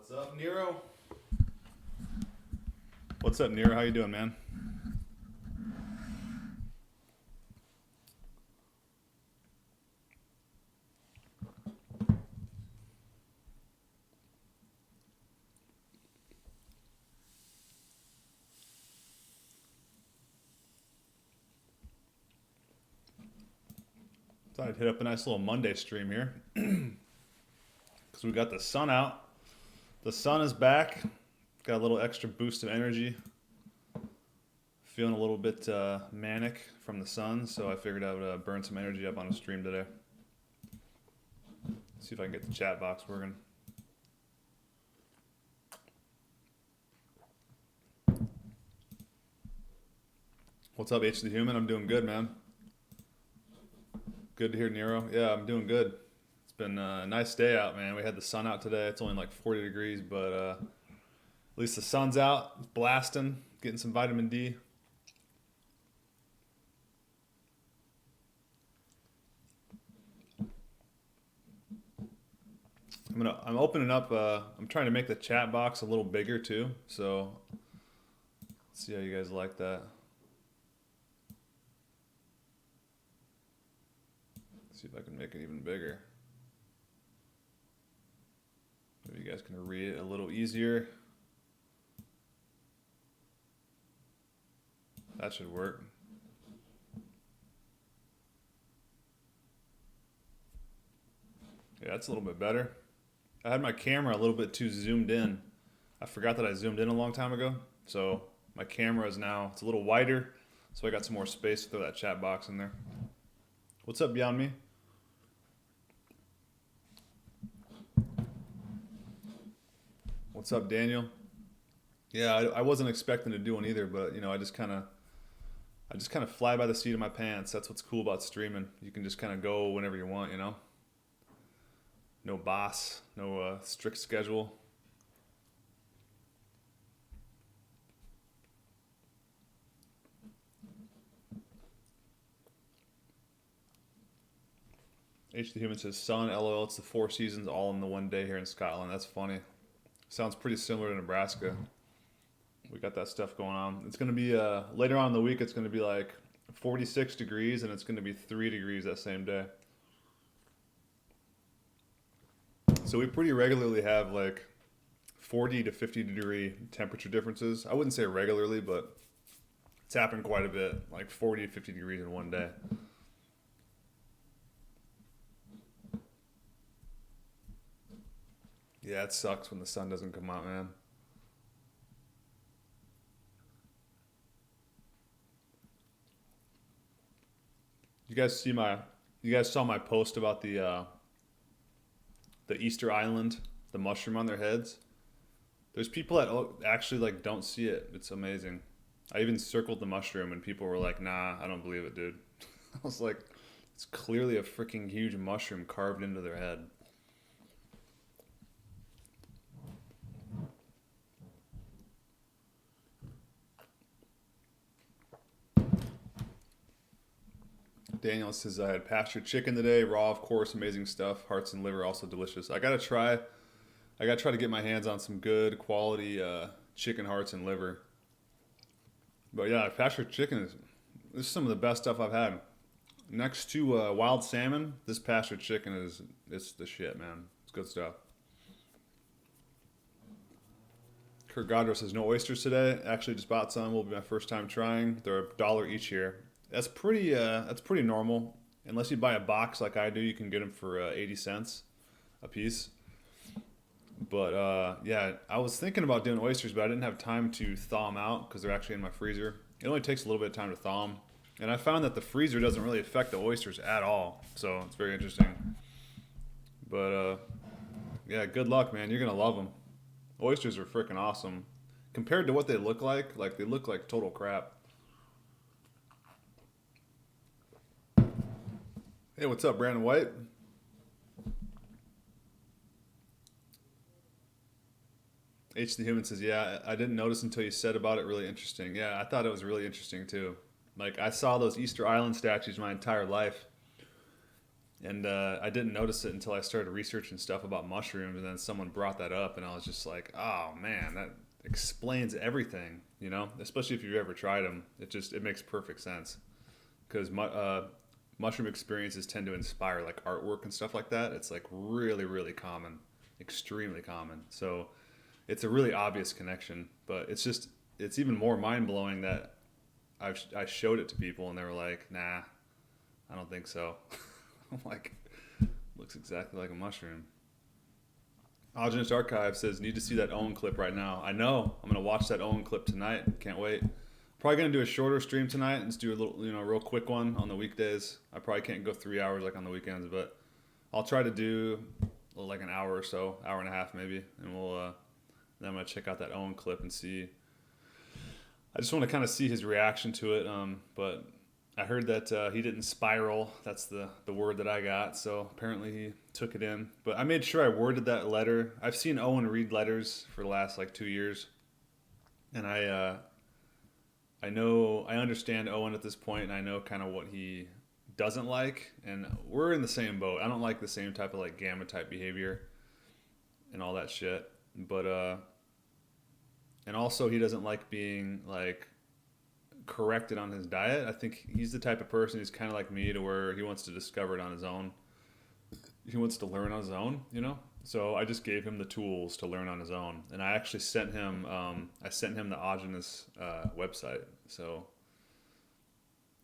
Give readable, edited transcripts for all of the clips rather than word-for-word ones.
What's up, Nero? What's up, Nero? How you doing, man? Thought I'd hit up a nice little Monday stream here because we got the sun out. The sun is back. Got a little extra boost of energy. Feeling a little bit manic from the sun, so I figured I would burn some energy up on a stream today. See if I can get the chat box working. What's up, H the Human? I'm doing good, man. Good to hear, Nero. Yeah, I'm doing good. It's been a nice day out, man. We had the sun out today. It's only like 40 degrees, but at least the sun's out. It's blasting, getting some vitamin D. I'm opening up. I'm trying to make the chat box a little bigger too. So let's see how you guys like that. See if I can make it even bigger. Maybe you guys can read it a little easier. That should work. Yeah, that's a little bit better. I had my camera a little bit too zoomed in. I forgot that I zoomed in a long time ago. So my camera is now, it's a little wider. So I got some more space to throw that chat box in there. What's up, Beyond Me? What's up, Daniel? Yeah, I wasn't expecting to do one either, but you know, I just kind of fly by the seat of my pants. That's what's cool about streaming. You can just kind of go whenever you want, you know? No boss, no strict schedule. H the Human says, sun, LOL, it's the 4 seasons all in the one day here in Scotland. That's funny. Sounds pretty similar to Nebraska. We got that stuff going on. It's going to be, later on in the week, it's going to be like 46 degrees and it's going to be 3 degrees that same day. So we pretty regularly have like 40 to 50 degree temperature differences. I wouldn't say regularly, but it's happened quite a bit, like 40 to 50 degrees in one day. Yeah, it sucks when the sun doesn't come out, man. You guys saw my post about the Easter Island, the mushroom on their heads. There's people that actually like don't see it. It's amazing. I even circled the mushroom and people were like, nah, I don't believe it, dude. I was like, it's clearly a freaking huge mushroom carved into their head. Daniel says, I had pastured chicken today, raw, of course, amazing stuff. Hearts and liver, also delicious. I gotta try to get my hands on some good quality chicken hearts and liver. But yeah, pastured chicken this is some of the best stuff I've had. Next to wild salmon, this pastured chicken it's the shit, man. It's good stuff. Kurt Godro says, no oysters today. Actually, just bought some. Will be my first time trying. They're $1 each here. That's pretty normal. Unless you buy a box like I do, you can get them for 80 cents a piece. But yeah, I was thinking about doing oysters, but I didn't have time to thaw them out because they're actually in my freezer. It only takes a little bit of time to thaw them. And I found that the freezer doesn't really affect the oysters at all. So it's very interesting. But yeah, good luck, man. You're going to love them. Oysters are freaking awesome. Compared to what they look like they look like total crap. Hey, what's up, Brandon White? H the Human says, yeah, I didn't notice until you said about it. Really interesting. Yeah, I thought it was really interesting too. Like, I saw those Easter Island statues my entire life. And I didn't notice it until I started researching stuff about mushrooms, and then someone brought that up, and I was just like, oh man, that explains everything, you know? Especially if you've ever tried them, it makes perfect sense. Because mushroom experiences tend to inspire like artwork and stuff like that. It's like really, really common, extremely common. So it's a really obvious connection, but it's even more mind blowing that I showed it to people and they were like, nah, I don't think so. I'm like, looks exactly like a mushroom. Aajonus Archive says, need to see that Owen clip right now. I know. I'm going to watch that Owen clip tonight. Can't wait. Probably going to do a shorter stream tonight and just do a little, real quick one on the weekdays. I probably can't go 3 hours like on the weekends, but I'll try to do like an hour or so, hour and a half maybe. And then I'm going to check out that Owen clip and see. I just want to kind of see his reaction to it. But I heard that he didn't spiral. That's the word that I got. So apparently he took it in. But I made sure I worded that letter. I've seen Owen read letters for the last like 2 years. And I understand Owen at this point, and I know kind of what he doesn't like. And we're in the same boat. I don't like the same type of like gamma type behavior and all that shit. But, and also he doesn't like being like corrected on his diet. I think he's the type of person who's kind of like me to where he wants to discover it on his own. He wants to learn on his own, So I just gave him the tools to learn on his own, and I actually sent him. I sent him the Aajonus website. So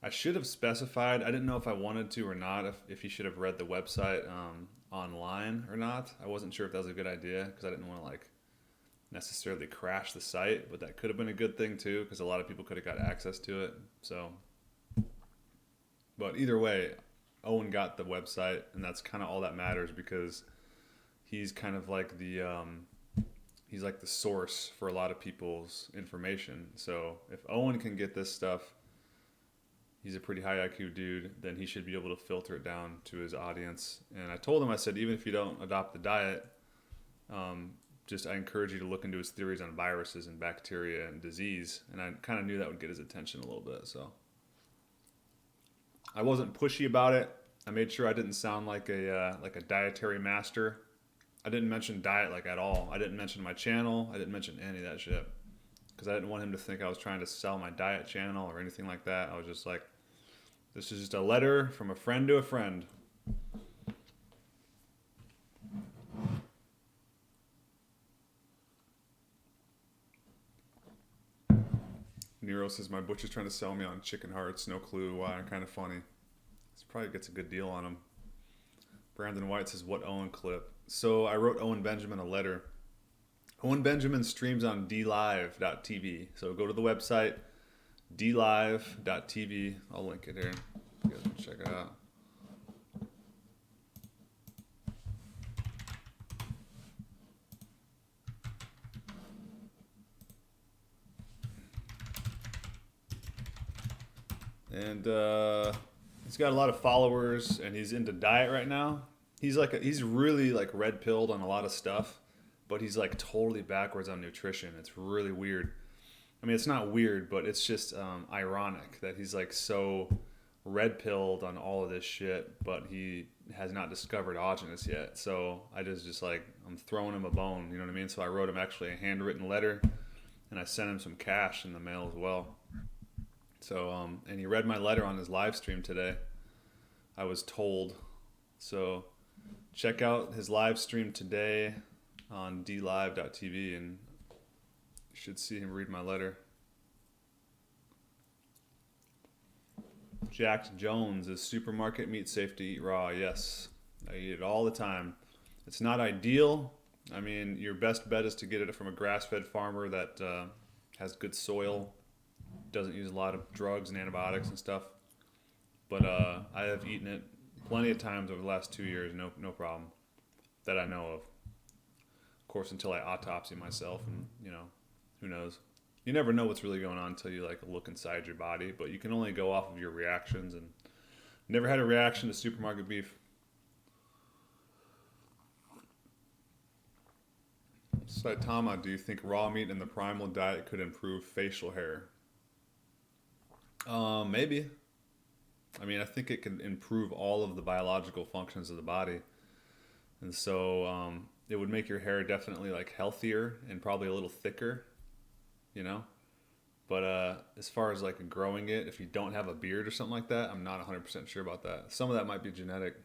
I should have specified. I didn't know if I wanted to or not. If he should have read the website online or not. I wasn't sure if that was a good idea because I didn't want to like necessarily crash the site, but that could have been a good thing too because a lot of people could have got access to it. So, but either way, Owen got the website, and that's kind of all that matters because he's kind of like he's like the source for a lot of people's information. So if Owen can get this stuff, he's a pretty high IQ dude, then he should be able to filter it down to his audience. And I told him, I said, even if you don't adopt the diet, I encourage you to look into his theories on viruses and bacteria and disease. And I kind of knew that would get his attention a little bit. So I wasn't pushy about it. I made sure I didn't sound like a dietary master. I didn't mention diet like at all. I didn't mention my channel. I didn't mention any of that shit because I didn't want him to think I was trying to sell my diet channel or anything like that. I was just like, this is just a letter from a friend to a friend. Nero says, my butcher's trying to sell me on chicken hearts. No clue why. Kind of funny. This probably gets a good deal on them. Brandon White says, what Owen clip? So I wrote Owen Benjamin a letter. Owen Benjamin streams on dlive.tv. So go to the website, dlive.tv. I'll link it here. You guys can check it out. And he's got a lot of followers, and he's into diet right now. He's really like red pilled on a lot of stuff, but he's like totally backwards on nutrition. It's really weird. I mean, it's not weird, but it's just ironic that he's like so red pilled on all of this shit, but he has not discovered Aajonus yet. So I just like, I'm throwing him a bone, you know what I mean? So I wrote him actually a handwritten letter, and I sent him some cash in the mail as well. So, and he read my letter on his live stream today, I was told. So check out his live stream today on dlive.tv, and you should see him read my letter. Jack Jones, is supermarket meat safe to eat raw? Yes, I eat it all the time. It's not ideal. I mean, your best bet is to get it from a grass-fed farmer that has good soil, doesn't use a lot of drugs and antibiotics and stuff. But I have eaten it plenty of times over the last 2 years, no problem that I know of. Of course, until I autopsy myself, and who knows. You never know what's really going on until you like look inside your body, but you can only go off of your reactions, and never had a reaction to supermarket beef. Saitama, do you think raw meat in the primal diet could improve facial hair? Maybe. I mean, I think it can improve all of the biological functions of the body. And so it would make your hair definitely like healthier and probably a little thicker, you know? But as far as like growing it, if you don't have a beard or something like that, I'm not 100% sure about that. Some of that might be genetic.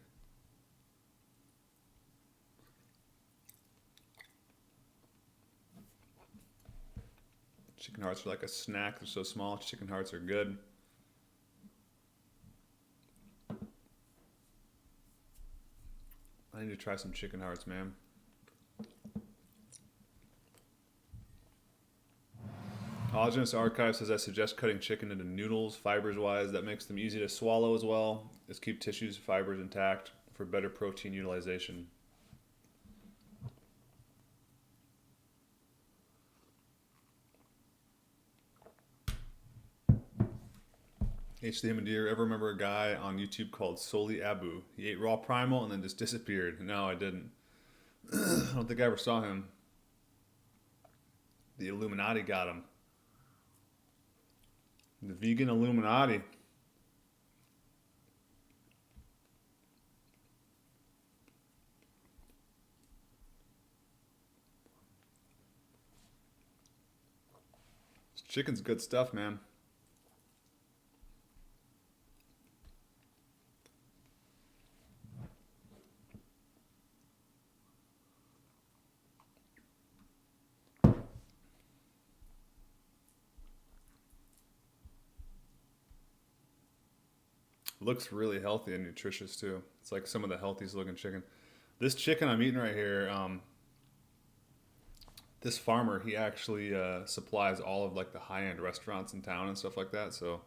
Chicken hearts are like a snack. They're so small. Chicken hearts are good. I need to try some chicken hearts, man. Aajonus Archive says I suggest cutting chicken into noodles, fibers wise. That makes them easy to swallow as well as keep tissues, fibers intact for better protein utilization. HDM, do you ever remember a guy on YouTube called Soli Abu? He ate raw primal and then just disappeared. No, I didn't. I don't think I ever saw him. The Illuminati got him. The vegan Illuminati. Chicken's good stuff, man. Looks really healthy and nutritious too. It's like some of the healthiest looking chicken. This chicken I'm eating right here, this farmer, he actually supplies all of like the high-end restaurants in town and stuff like that. So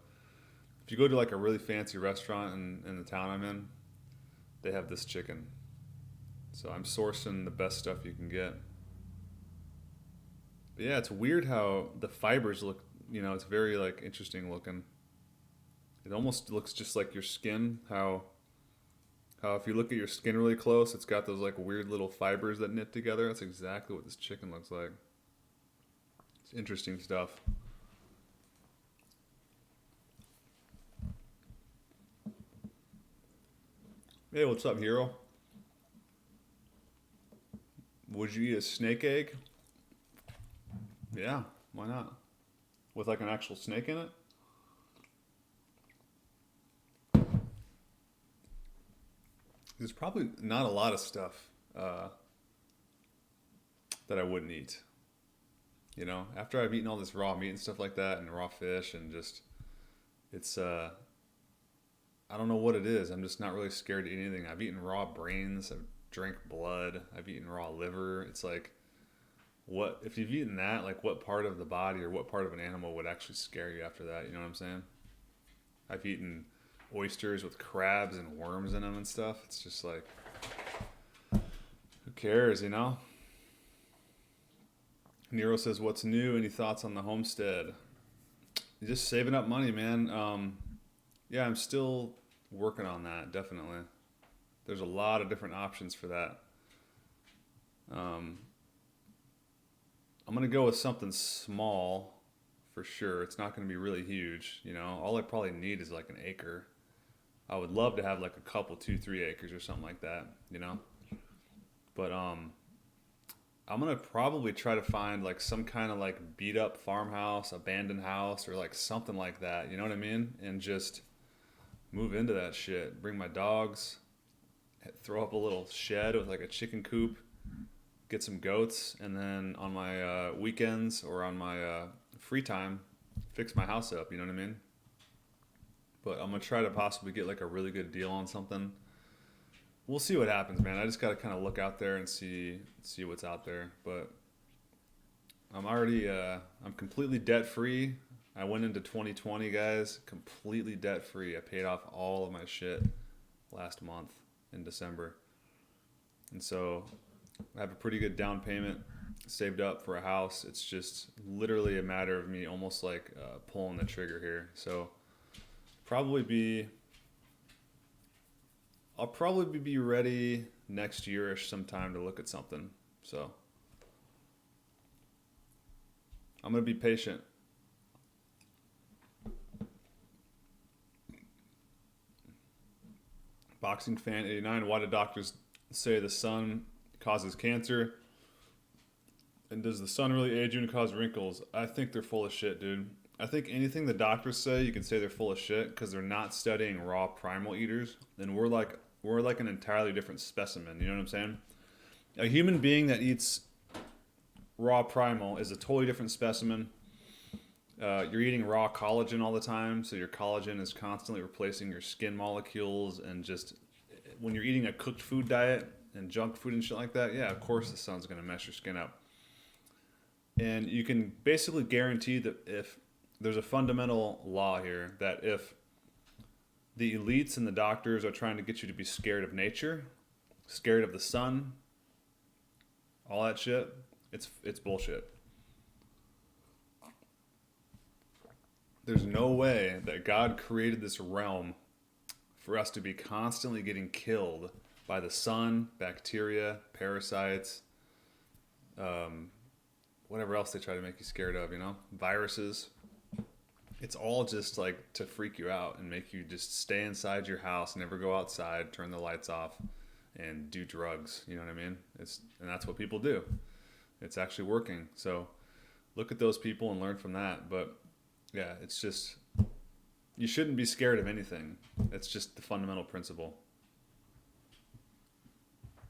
if you go to like a really fancy restaurant in the town I'm in, they have this chicken. So I'm sourcing the best stuff you can get. But yeah, it's weird how the fibers look, it's very like interesting looking. It almost looks just like your skin, how if you look at your skin really close, it's got those like weird little fibers that knit together. That's exactly what this chicken looks like. It's interesting stuff. Hey, what's up, hero? Would you eat a snake egg? Yeah, why not? With like an actual snake in it? There's probably not a lot of stuff that I wouldn't eat. After I've eaten all this raw meat and stuff like that, and raw fish, and just it's I don't know what it is. I'm just not really scared to eat anything. I've eaten raw brains. I've drank blood. I've eaten raw liver. It's like, what if you've eaten that? Like, what part of the body or what part of an animal would actually scare you after that? You know what I'm saying? I've eaten oysters with crabs and worms in them and stuff. It's just like, who cares, Nero says, what's new? Any thoughts on the homestead? Just saving up money, man. Yeah, I'm still working on that, definitely. There's a lot of different options for that. I'm going to go with something small for sure. It's not going to be really huge, All I probably need is like an acre. I would love to have like a couple, 2-3 acres or something like that, But I'm gonna probably try to find like some kind of like beat up farmhouse, abandoned house, or like something like that. You know what I mean? And just move into that shit. Bring my dogs, throw up a little shed with like a chicken coop, get some goats, and then on my weekends or on my free time, fix my house up. You know what I mean? But I'm gonna try to possibly get like a really good deal on something. We'll see what happens, man. I just gotta kind of look out there and see what's out there. But I'm already I'm completely debt free. I went into 2020, guys, completely debt free. I paid off all of my shit last month in December, and so I have a pretty good down payment saved up for a house. It's just literally a matter of me almost like pulling the trigger here. So I'll probably be ready next year-ish sometime to look at something. So I'm going to be patient. Boxing Fan 89. Why do doctors say the sun causes cancer? And does the sun really age you and cause wrinkles? I think they're full of shit, dude. I think anything the doctors say, you can say they're full of shit because they're not studying raw primal eaters, and we're like an entirely different specimen. You know what I'm saying? A human being that eats raw primal is a totally different specimen. You're eating raw collagen all the time, so your collagen is constantly replacing your skin molecules, and just when you're eating a cooked food diet and junk food and shit like that, yeah, of course the sun's gonna mess your skin up. And you can basically guarantee that if there's a fundamental law here that if the elites and the doctors are trying to get you to be scared of nature, scared of the sun, all that shit, it's bullshit. There's no way that God created this realm for us to be constantly getting killed by the sun, bacteria, parasites, whatever else they try to make you scared of, viruses. It's all just like to freak you out and make you just stay inside your house, never go outside, turn the lights off, and do drugs. You know what I mean? And that's what people do. It's actually working. So look at those people and learn from that. But yeah, it's just, you shouldn't be scared of anything. It's just the fundamental principle.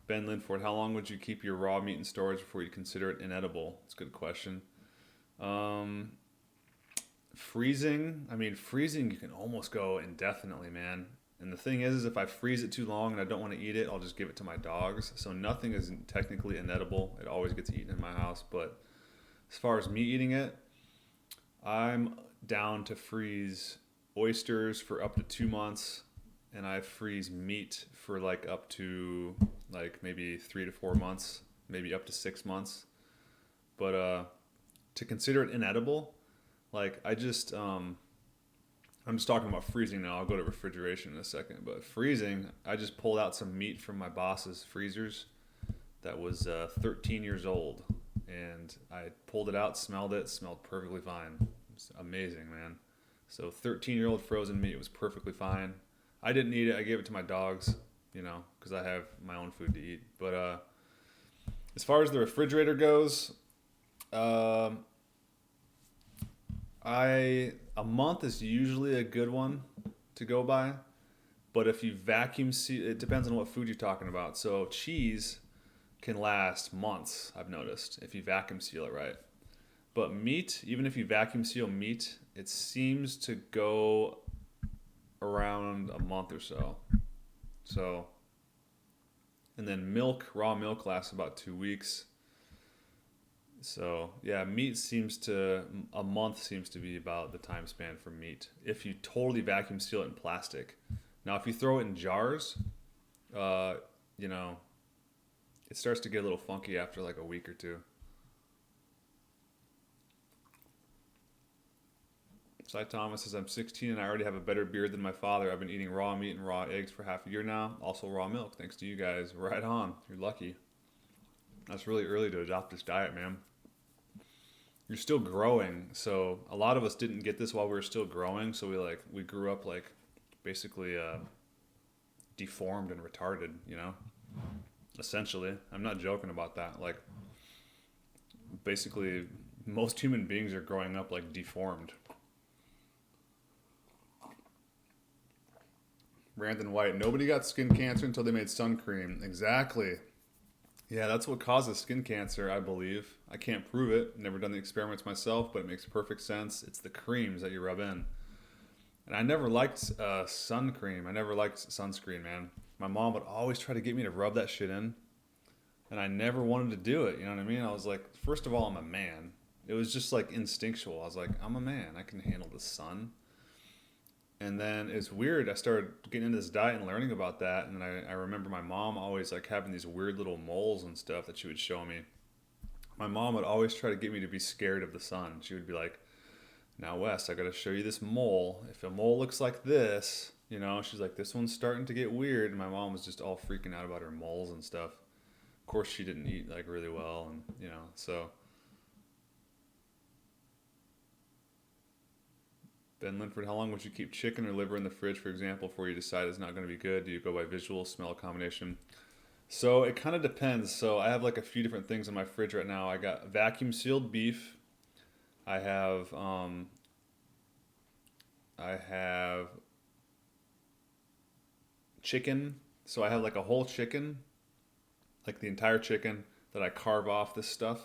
Ben Linford, how long would you keep your raw meat in storage before you consider it inedible? It's a good question. Freezing, freezing you can almost go indefinitely, man. And the thing is if I freeze it too long and I don't want to eat it, I'll just give it to my dogs. So nothing is technically inedible. It always gets eaten in my house. But as far as me eating it, I'm down to freeze oysters for up to 2 months, and I freeze meat for like up to like maybe 3 to 4 months, maybe up to 6 months. But to consider it inedible, like I'm just talking about freezing now. I'll go to refrigeration in a second. But freezing, I just pulled out some meat from my boss's freezers that was 13 years old, and I pulled it out, smelled perfectly fine. It's amazing, man. So 13-year-old frozen meat was perfectly fine. I didn't eat it. I gave it to my dogs, because I have my own food to eat. But as far as the refrigerator goes, a month is usually a good one to go by. But if you vacuum seal, it depends on what food you're talking about. So cheese can last months, I've noticed, if you vacuum seal it right. But meat, even if you vacuum seal meat, it seems to go around a month or so. And then raw milk lasts about 2 weeks. So yeah, a month seems to be about the time span for meat, if you totally vacuum seal it in plastic. Now, if you throw it in jars, it starts to get a little funky after like a week or two. Cy Thomas says, I'm 16 and I already have a better beard than my father. I've been eating raw meat and raw eggs for half a year now. Also raw milk. Thanks to you guys. Right on. You're lucky. That's really early to adopt this diet, man. You're still growing. So a lot of us didn't get this while we were still growing. So we grew up like basically deformed and retarded, essentially. I'm not joking about that. Like basically most human beings are growing up like deformed. Brandon White, nobody got skin cancer until they made sun cream. Exactly. Yeah, that's what causes skin cancer, I believe. I can't prove it. Never done the experiments myself, but it makes perfect sense. It's the creams that you rub in. And I never liked sun cream. I never liked sunscreen, man. My mom would always try to get me to rub that shit in, and I never wanted to do it. You know what I mean? I was like, first of all, I'm a man. It was just like instinctual. I was like, I'm a man. I can handle the sun. And then it's weird. I started getting into this diet and learning about that. And I remember my mom always like having these weird little moles and stuff that she would show me. My mom would always try to get me to be scared of the sun. She would be like, now Wes, I got to show you this mole. If a mole looks like this, she's like, this one's starting to get weird. And my mom was just all freaking out about her moles and stuff. Of course, she didn't eat like really well. And, so Ben Linford, how long would you keep chicken or liver in the fridge, for example, before you decide it's not going to be good? Do you go by visual, smell combination? So it kind of depends. So I have like a few different things in my fridge right now. I got vacuum sealed beef. I have I have chicken. So I have like a whole chicken, like the entire chicken that I carve off this stuff.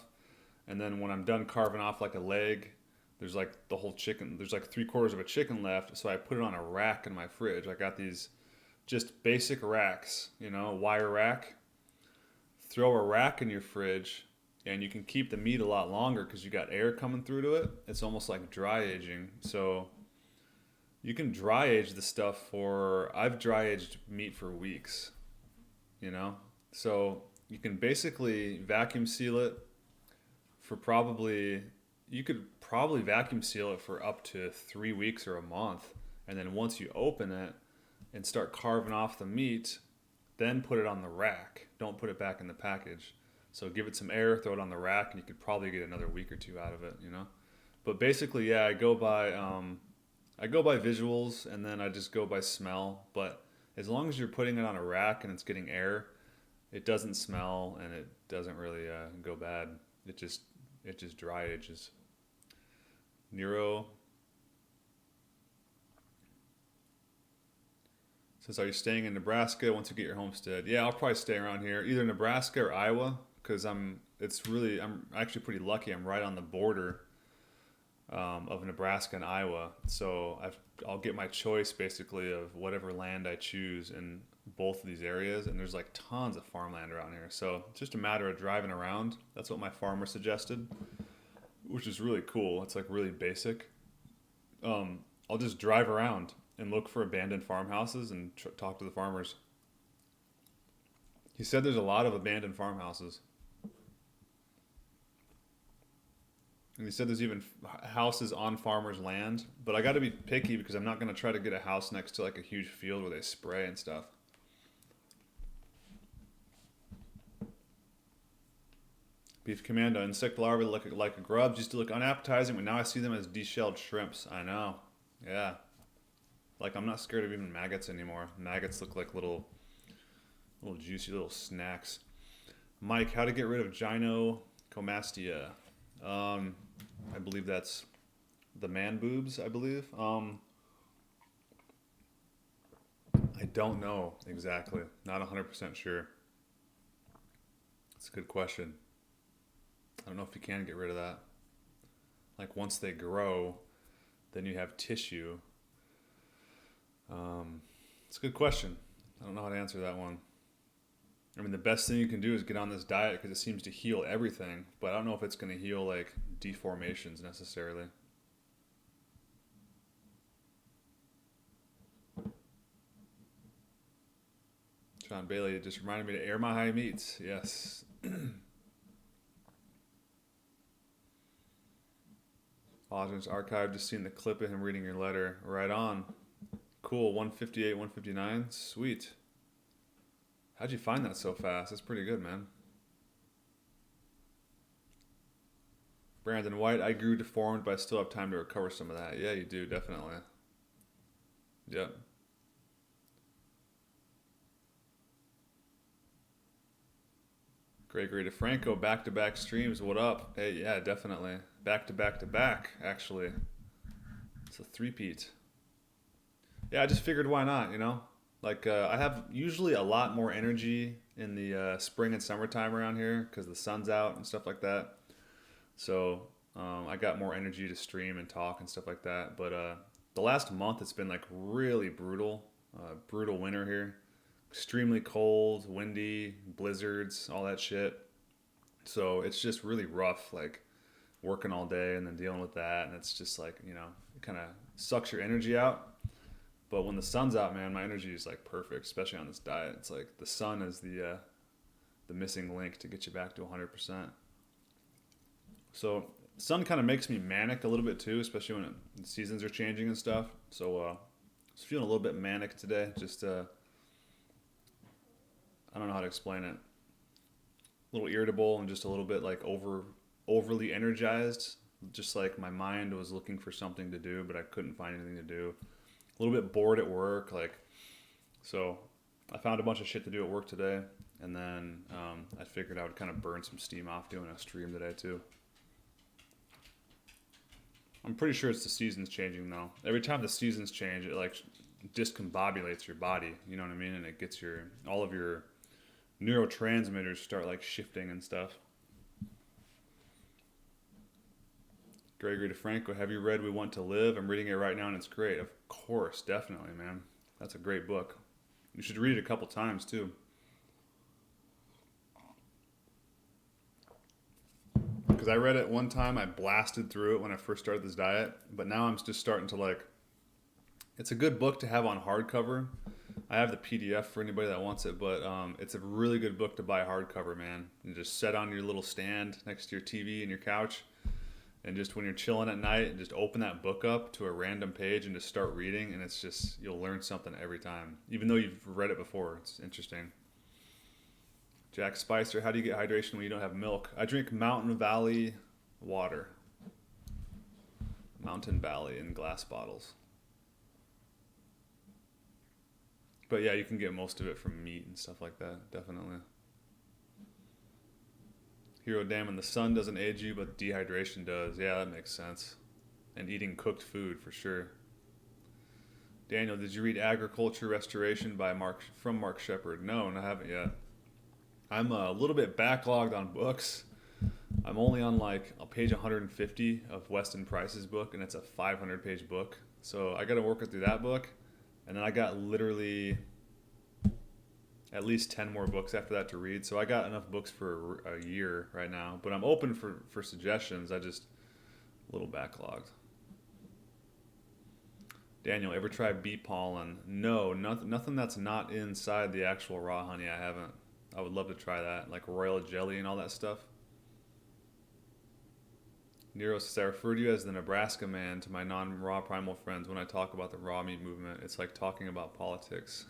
And then when I'm done carving off like a leg, there's like the whole chicken. There's like 3/4 of a chicken left. So I put it on a rack in my fridge. I got these just basic racks, wire rack. Throw a rack in your fridge and you can keep the meat a lot longer because you got air coming through to it. It's almost like dry aging. So you can dry age the stuff I've dry aged meat for weeks, So you can basically vacuum seal it for you could probably vacuum seal it for up to 3 weeks or a month. And then once you open it and start carving off the meat, then put it on the rack. Don't put it back in the package. So give it some air, throw it on the rack, and you could probably get another week or two out of it, But basically, yeah, I go by visuals, and then I just go by smell. But as long as you're putting it on a rack and it's getting air, it doesn't smell and it doesn't really go bad. It just dry ages. Nero says, are you staying in Nebraska once you get your homestead? Yeah, I'll probably stay around here, either Nebraska or Iowa, because I'm actually pretty lucky. I'm right on the border of Nebraska and Iowa, so I'll get my choice basically of whatever land I choose in both of these areas, and there's like tons of farmland around here. So it's just a matter of driving around. That's what my farmer suggested, which is really cool. It's like really basic. I'll just drive around and look for abandoned farmhouses and talk to the farmers. He said there's a lot of abandoned farmhouses. And he said there's even houses on farmers' land. But I got to be picky because I'm not going to try to get a house next to like a huge field where they spray and stuff. Beef Commando, insect larvae look like grubs. Used to look unappetizing, but now I see them as deshelled shrimps. I know. Yeah. Like, I'm not scared of even maggots anymore. Maggots look like little juicy little snacks. Mike, how to get rid of gynecomastia? I believe that's the man boobs, I believe. I don't know exactly. Not 100% sure. It's a good question. I don't know if you can get rid of that. Like, once they grow, then you have tissue. It's a good question. I don't know how to answer that one. I mean, the best thing you can do is get on this diet because it seems to heal everything, but I don't know if it's going to heal like deformations necessarily. John Bailey just reminded me to air my high meats. Yes. Aajonus archive, just seen the clip of him reading your letter. Right on. Cool, 158, 159. Sweet. How'd you find that so fast? That's pretty good, man. Brandon White, I grew deformed, but I still have time to recover some of that. Yeah, you do, definitely. Yep. Gregory DeFranco, back-to-back streams. What up? Hey, yeah, definitely. Back-to-back-to-back, actually. It's a three-peat. Yeah, I just figured why not, Like, I have usually a lot more energy in the spring and summertime around here because the sun's out and stuff like that. So I got more energy to stream and talk and stuff like that. But the last month, it's been like really brutal. Brutal winter here. Extremely cold, windy, blizzards, all that shit. So it's just really rough, like working all day and then dealing with that. And it's just like, it kind of sucks your energy out. But when the sun's out, man, my energy is like perfect, especially on this diet. It's like the sun is the missing link to get you back to 100%. So the sun kind of makes me manic a little bit too, especially when the seasons are changing and stuff. So I was feeling a little bit manic today. Just I don't know how to explain it. A little irritable and just a little bit like overly energized. Just like my mind was looking for something to do, but I couldn't find anything to do. A little bit bored at work, like, so I found a bunch of shit to do at work today, and then I figured I would kind of burn some steam off doing a stream today too. I'm pretty sure it's the seasons changing though. Every time the seasons change, it like discombobulates your body. You know what I mean? And it gets all of your neurotransmitters start like shifting and stuff. Gregory DeFranco, have you read We Want to Live? I'm reading it right now and it's great. Of course, definitely, man. That's a great book. You should read it a couple times too. Because I read it one time, I blasted through it when I first started this diet, but now I'm just starting to like, it's a good book to have on hardcover. I have the PDF for anybody that wants it, but it's a really good book to buy hardcover, man. And just set on your little stand next to your TV and your couch. And just when you're chilling at night, just open that book up to a random page and just start reading. And it's just, you'll learn something every time. Even though you've read it before, it's interesting. Jack Spicer, how do you get hydration when you don't have milk? I drink Mountain Valley water. Mountain Valley in glass bottles. But yeah, you can get most of it from meat and stuff like that, definitely. Hero Dam, and the sun doesn't age you, but dehydration does. Yeah, that makes sense. And eating cooked food, for sure. Daniel, did you read Agriculture Restoration by from Mark Shepard? No, I haven't yet. I'm a little bit backlogged on books. I'm only on like page 150 of Weston Price's book, and it's a 500-page book. So I got to work through that book. And then I got literally at least 10 more books after that to read. So I got enough books for a year right now. But I'm open for suggestions. I just a little backlogged. Daniel, ever try bee pollen? No, nothing that's not inside the actual raw honey. I haven't. I would love to try that, like royal jelly and all that stuff. Nero says, I refer to you as the Nebraska man to my non-raw primal friends when I talk about the raw meat movement. It's like talking about politics.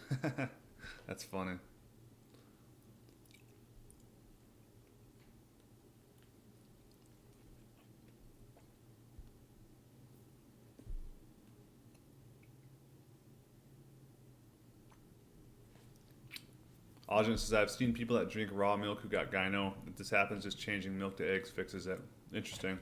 That's funny. Aajonus says, I've seen people that drink raw milk who got gyno. If this happens, just changing milk to eggs fixes it. Interesting.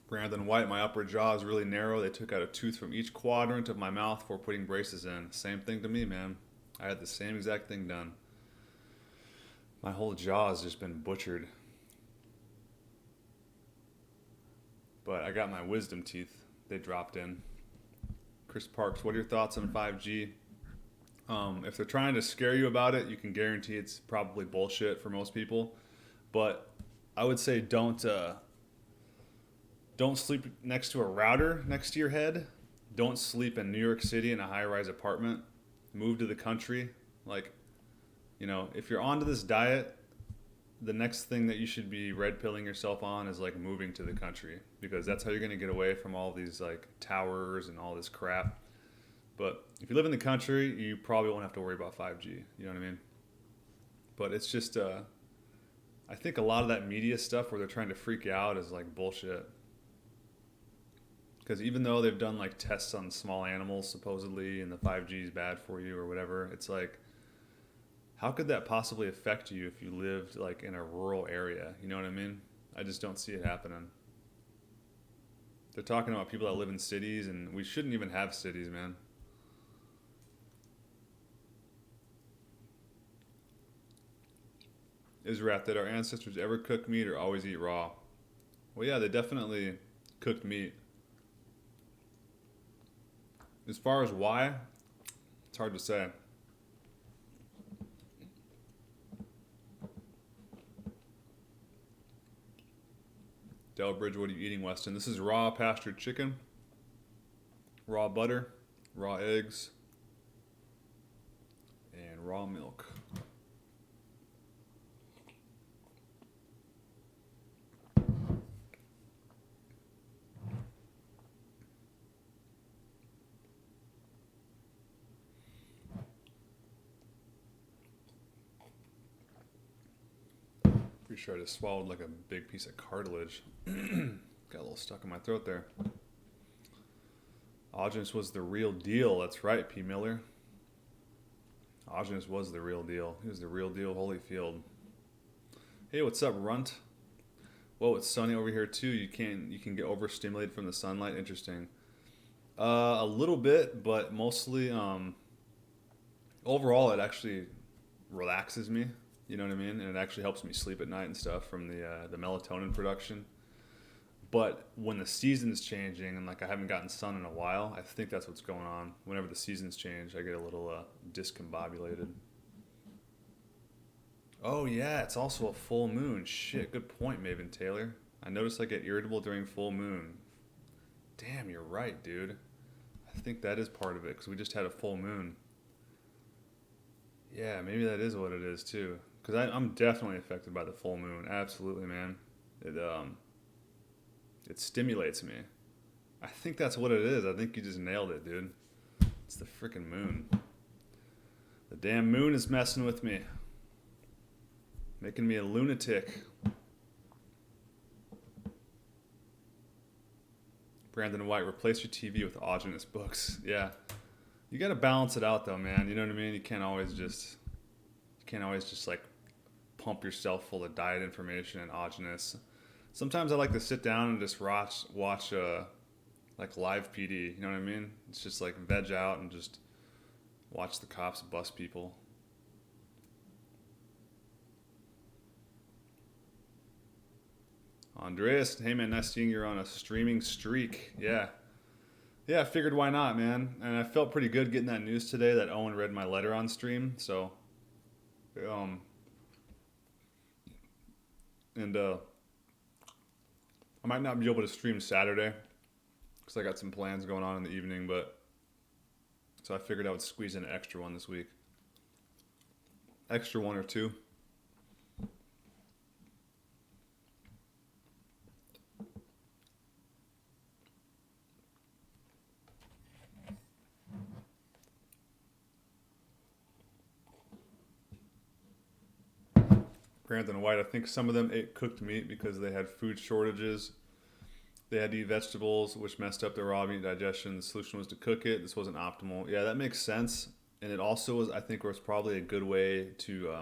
Brandon White, my upper jaw is really narrow. They took out a tooth from each quadrant of my mouth before putting braces in. Same thing to me, man. I had the same exact thing done. My whole jaw has just been butchered. But I got my wisdom teeth. They dropped in. Chris Parks, what are your thoughts on 5G? If they're trying to scare you about it, you can guarantee it's probably bullshit for most people. But I would say don't sleep next to a router next to your head. Don't sleep in New York City in a high-rise apartment. Move to the country. Like, you know, if you're onto this diet, the next thing that you should be red pilling yourself on is like moving to the country, because that's how you're going to get away from all these like towers and all this crap. But if you live in the country, you probably won't have to worry about 5G. You know what I mean? But it's just, I think a lot of that media stuff where they're trying to freak you out is like bullshit. Because even though they've done like tests on small animals supposedly and the 5G is bad for you or whatever, it's like, how could that possibly affect you if you lived like in a rural area? You know what I mean? I just don't see it happening. They're talking about people that live in cities, and we shouldn't even have cities, man. Israt, did our ancestors ever cook meat or always eat raw? Well, yeah, they definitely cooked meat. As far as why, it's hard to say. Delbridge, what are you eating, Weston? This is raw pastured chicken, raw butter, raw eggs, and raw milk. Pretty sure I just swallowed like a big piece of cartilage. Got a little stuck in my throat there. Aajonus was the real deal. That's right, P. Miller. Aajonus was the real deal. He was the real deal Holyfield. Hey, what's up, Runt? Whoa, it's sunny over here too. You can get overstimulated from the sunlight. Interesting. A little bit, but mostly overall it actually relaxes me. You know what I mean? And it actually helps me sleep at night and stuff from the melatonin production. But when the season's changing and like I haven't gotten sun in a while, I think that's what's going on. Whenever the seasons change, I get a little discombobulated. Oh yeah, it's also a full moon. Shit, good point, Maven Taylor. I notice I get irritable during full moon. Damn, you're right, dude. I think that is part of it because we just had a full moon. Yeah, maybe that is what it is too. Because I'm definitely affected by the full moon. Absolutely, man. It stimulates me. I think that's what it is. I think you just nailed it, dude. It's the freaking moon. The damn moon is messing with me. Making me a lunatic. Brandon White, replace your TV with Aajonus books. Yeah. You gotta balance it out though, man. You know what I mean? You can't always just like pump yourself full of diet information and Aajonus. Sometimes I like to sit down and just watch like live PD. You know what I mean? It's just like veg out and just watch the cops bust people. Andreas, hey man, nice seeing you're on a streaming streak. Yeah, I figured why not, man. And I felt pretty good getting that news today that Owen read my letter on stream. So, and I might not be able to stream Saturday because I got some plans going on in the evening, but so I figured I would squeeze in an extra one this week. Extra one or two. Brandon White, I think some of them ate cooked meat because they had food shortages. They had to eat vegetables, which messed up their raw meat digestion. The solution was to cook it. This wasn't optimal. Yeah, that makes sense. And it also was, I think, was probably a good way to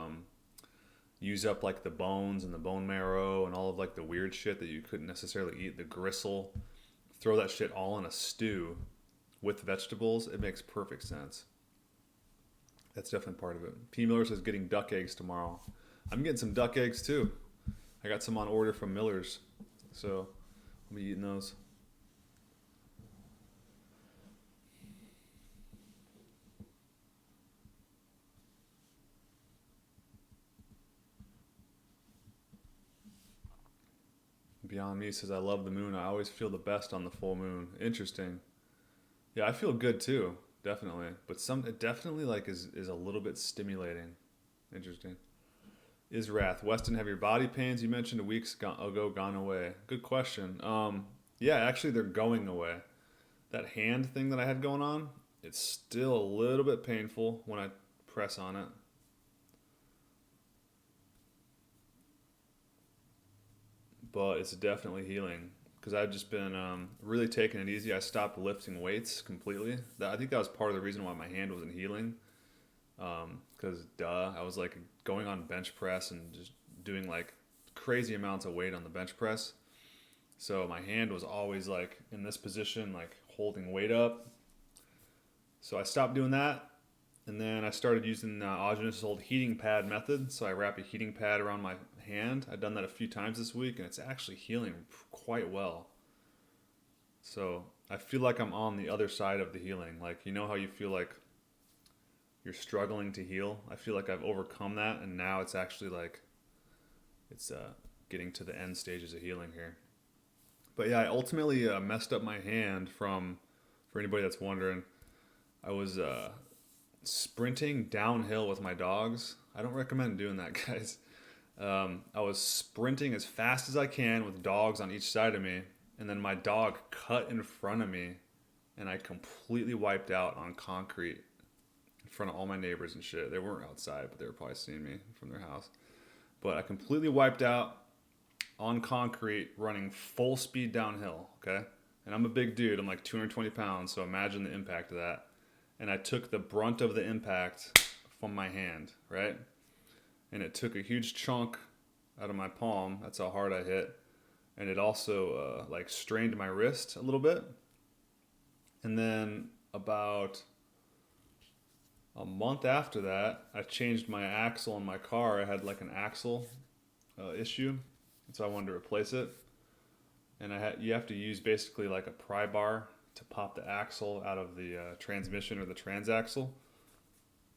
use up like the bones and the bone marrow and all of like the weird shit that you couldn't necessarily eat. The gristle, throw that shit all in a stew with vegetables. It makes perfect sense. That's definitely part of it. P. Miller says getting duck eggs tomorrow. I'm getting some duck eggs too. I got some on order from Miller's, so I'll be eating those. Beyond Me says, I love the moon. I always feel the best on the full moon. Interesting. Yeah, I feel good too, definitely. But it definitely like is a little bit stimulating. Interesting. Israth, Weston, have your body pains you mentioned a week ago gone away? Good question. Yeah, actually they're going away. That hand thing that I had going on, it's still a little bit painful when I press on it. But it's definitely healing because I've just been really taking it easy. I stopped lifting weights completely. I think that was part of the reason why my hand wasn't healing. Because I was like going on bench press and just doing like crazy amounts of weight on the bench press. So my hand was always like in this position, like holding weight up. So I stopped doing that. And then I started using Aajonus' old heating pad method. So I wrap a heating pad around my hand. I've done that a few times this week and it's actually healing quite well. So I feel like I'm on the other side of the healing. Like, you know how you feel like you're struggling to heal? I feel like I've overcome that and now it's actually like it's getting to the end stages of healing here. But yeah, I ultimately messed up my hand for anybody that's wondering. I was sprinting downhill with my dogs. I don't recommend doing that, guys. I was sprinting as fast as I can with dogs on each side of me, and then my dog cut in front of me, and I completely wiped out on concrete in front of all my neighbors and shit. They weren't outside, but they were probably seeing me from their house. but I completely wiped out on concrete running full speed downhill, okay? And I'm a big dude. I'm like 220 pounds, so imagine the impact of that. And I took the brunt of the impact from my hand, right? And it took a huge chunk out of my palm. That's how hard I hit. And it also like strained my wrist a little bit. And then about a month after that, I changed my axle in my car. I had like an axle issue, so I wanted to replace it. And you have to use basically like a pry bar to pop the axle out of the transmission or the transaxle.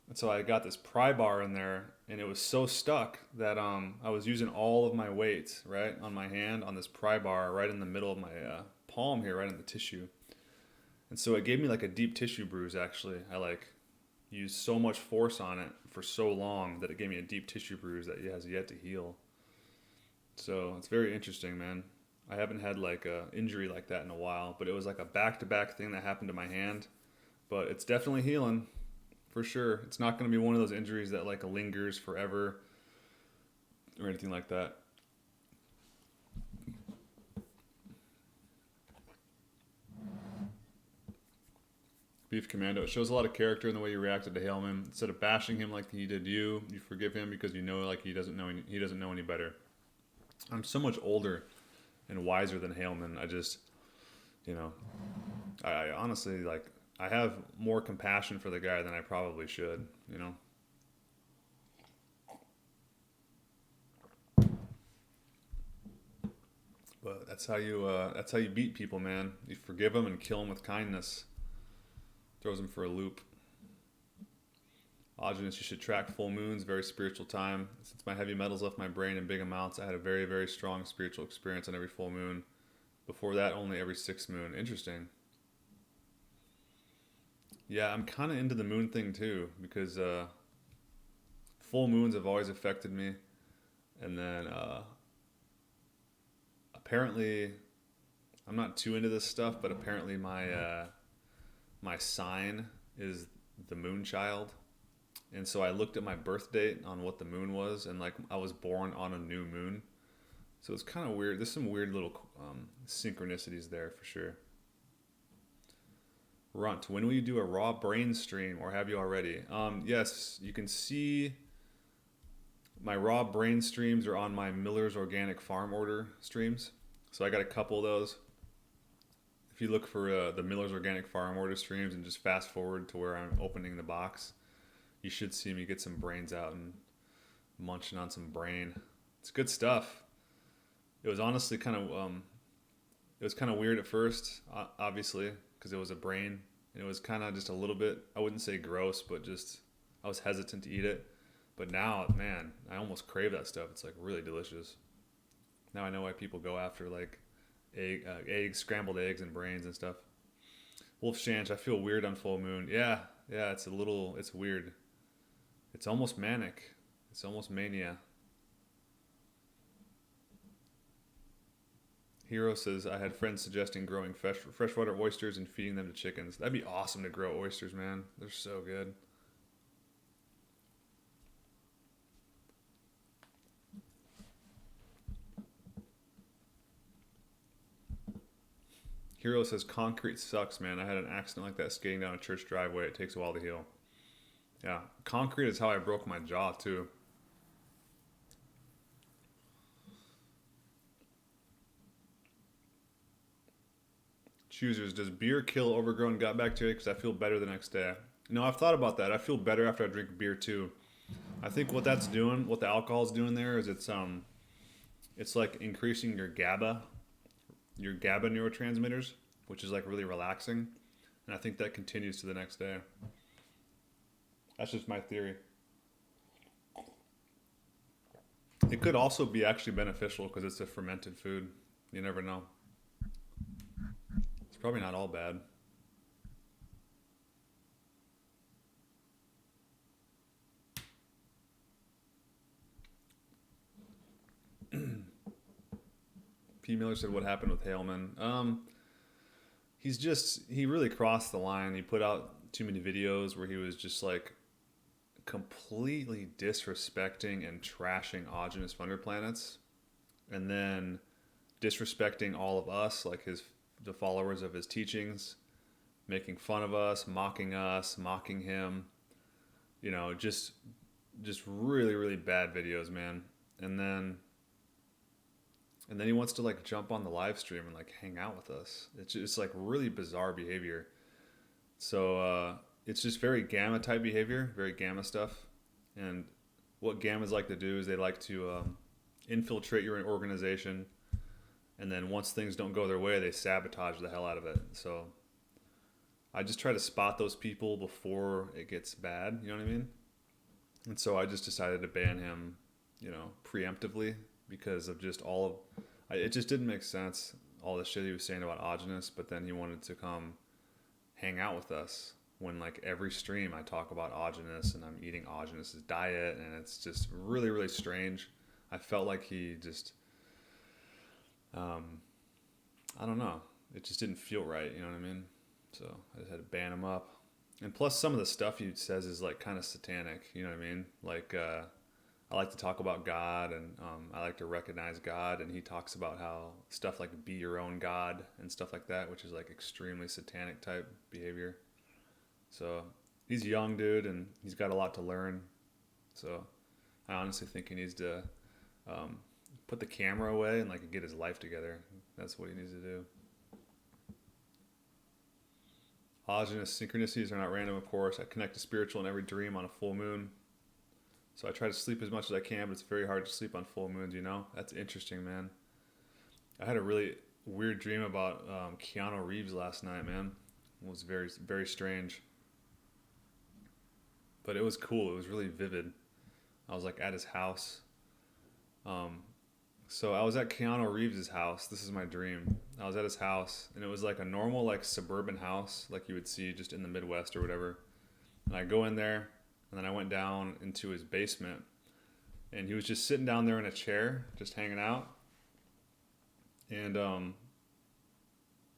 And so I got this pry bar in there, and it was so stuck that I was using all of my weight, right, on my hand on this pry bar right in the middle of my palm here, right in the tissue. And so it gave me like a deep tissue bruise, actually. I like used so much force on it for so long that it gave me a deep tissue bruise that has yet to heal. So it's very interesting, man. I haven't had like a injury like that in a while, but it was like a back-to-back thing that happened to my hand. But it's definitely healing, for sure. It's not going to be one of those injuries that like lingers forever or anything like that. Beef Commando. It shows a lot of character in the way you reacted to Haleman. Instead of bashing him like he did you forgive him because you know like he doesn't know any better. I'm so much older and wiser than Haleman. I just, I honestly like I have more compassion for the guy than I probably should, But that's how you beat people, man. You forgive them and kill them with kindness. Throws them for a loop. Aajonus, you should track full moons, very spiritual time. Since my heavy metals left my brain in big amounts, I had a very, very strong spiritual experience on every full moon. Before that, only every 6th moon. Interesting. Yeah, I'm kind of into the moon thing too, because full moons have always affected me. And then apparently, I'm not too into this stuff, but apparently my sign is the moon child. And so I looked at my birth date on what the moon was, and like I was born on a new moon. So it's kind of weird. There's some weird little synchronicities there for sure. Runt, when will you do a raw brain stream, or have you already? Yes, you can see my raw brain streams are on my Miller's Organic Farm Order streams. So I got a couple of those. If you look for the Miller's Organic Farm Order streams and just fast forward to where I'm opening the box, you should see me get some brains out and munching on some brain. It's good stuff. It was honestly kind of weird at first, obviously, because it was a brain. And it was kind of just a little bit, I wouldn't say gross, but just I was hesitant to eat it. But now, man, I almost crave that stuff. It's like really delicious. Now I know why people go after like eggs, scrambled eggs and brains and stuff. Wolf Shanch, I feel weird on full moon. Yeah, it's weird. It's almost manic. It's almost mania. Hero says, I had friends suggesting growing freshwater oysters and feeding them to chickens. That'd be awesome to grow oysters, man. They're so good. Hero says, concrete sucks, man. I had an accident like that skating down a church driveway. It takes a while to heal. Yeah, concrete is how I broke my jaw, too. Choosers, does beer kill overgrown gut bacteria? Because I feel better the next day. No, I've thought about that. I feel better after I drink beer, too. I think what that's doing, what the alcohol's doing there is it's like increasing your GABA neurotransmitters, which is like really relaxing. And I think that continues to the next day. That's just my theory. It could also be actually beneficial because it's a fermented food. You never know. It's probably not all bad. P. Miller said, what happened with Haleman? He really crossed the line. He put out too many videos where he was just like completely disrespecting and trashing Aajonus Thunder Planets, and then disrespecting all of us, like the followers of his teachings, making fun of us, mocking him, just really, really bad videos, man. And then he wants to like jump on the live stream and like hang out with us. It's just like really bizarre behavior. So it's just very gamma type behavior, very gamma stuff. And what gammas like to do is they like to infiltrate your organization, and then once things don't go their way, they sabotage the hell out of it. So I just try to spot those people before it gets bad, you know what I mean? And so I just decided to ban him, preemptively, because of just it just didn't make sense, all the shit he was saying about Aajonus, but then he wanted to come hang out with us when like every stream I talk about Aajonus and I'm eating Aajonus's diet, and it's just really, really strange. I felt like he just, I don't know, it just didn't feel right, you know what I mean? So I just had to ban him up. And plus some of the stuff he says is like kind of satanic, you know what I mean? Like, I like to talk about God, and I like to recognize God, and he talks about how stuff like be your own God and stuff like that, which is like extremely satanic type behavior. So he's a young dude and he's got a lot to learn. So I honestly think he needs to put the camera away and like get his life together. That's what he needs to do. Aajonus synchronicities are not random, of course. I connect to spiritual in every dream on a full moon. So I try to sleep as much as I can, but it's very hard to sleep on full moons, That's interesting, man. I had a really weird dream about Keanu Reeves last night, man. It was very, very strange. But it was cool. It was really vivid. I was like at his house. So I was at Keanu Reeves' house. This is my dream. I was at his house, and it was like a normal like suburban house like you would see just in the Midwest or whatever. And I go in there, and then I went down into his basement, and he was just sitting down there in a chair, just hanging out, and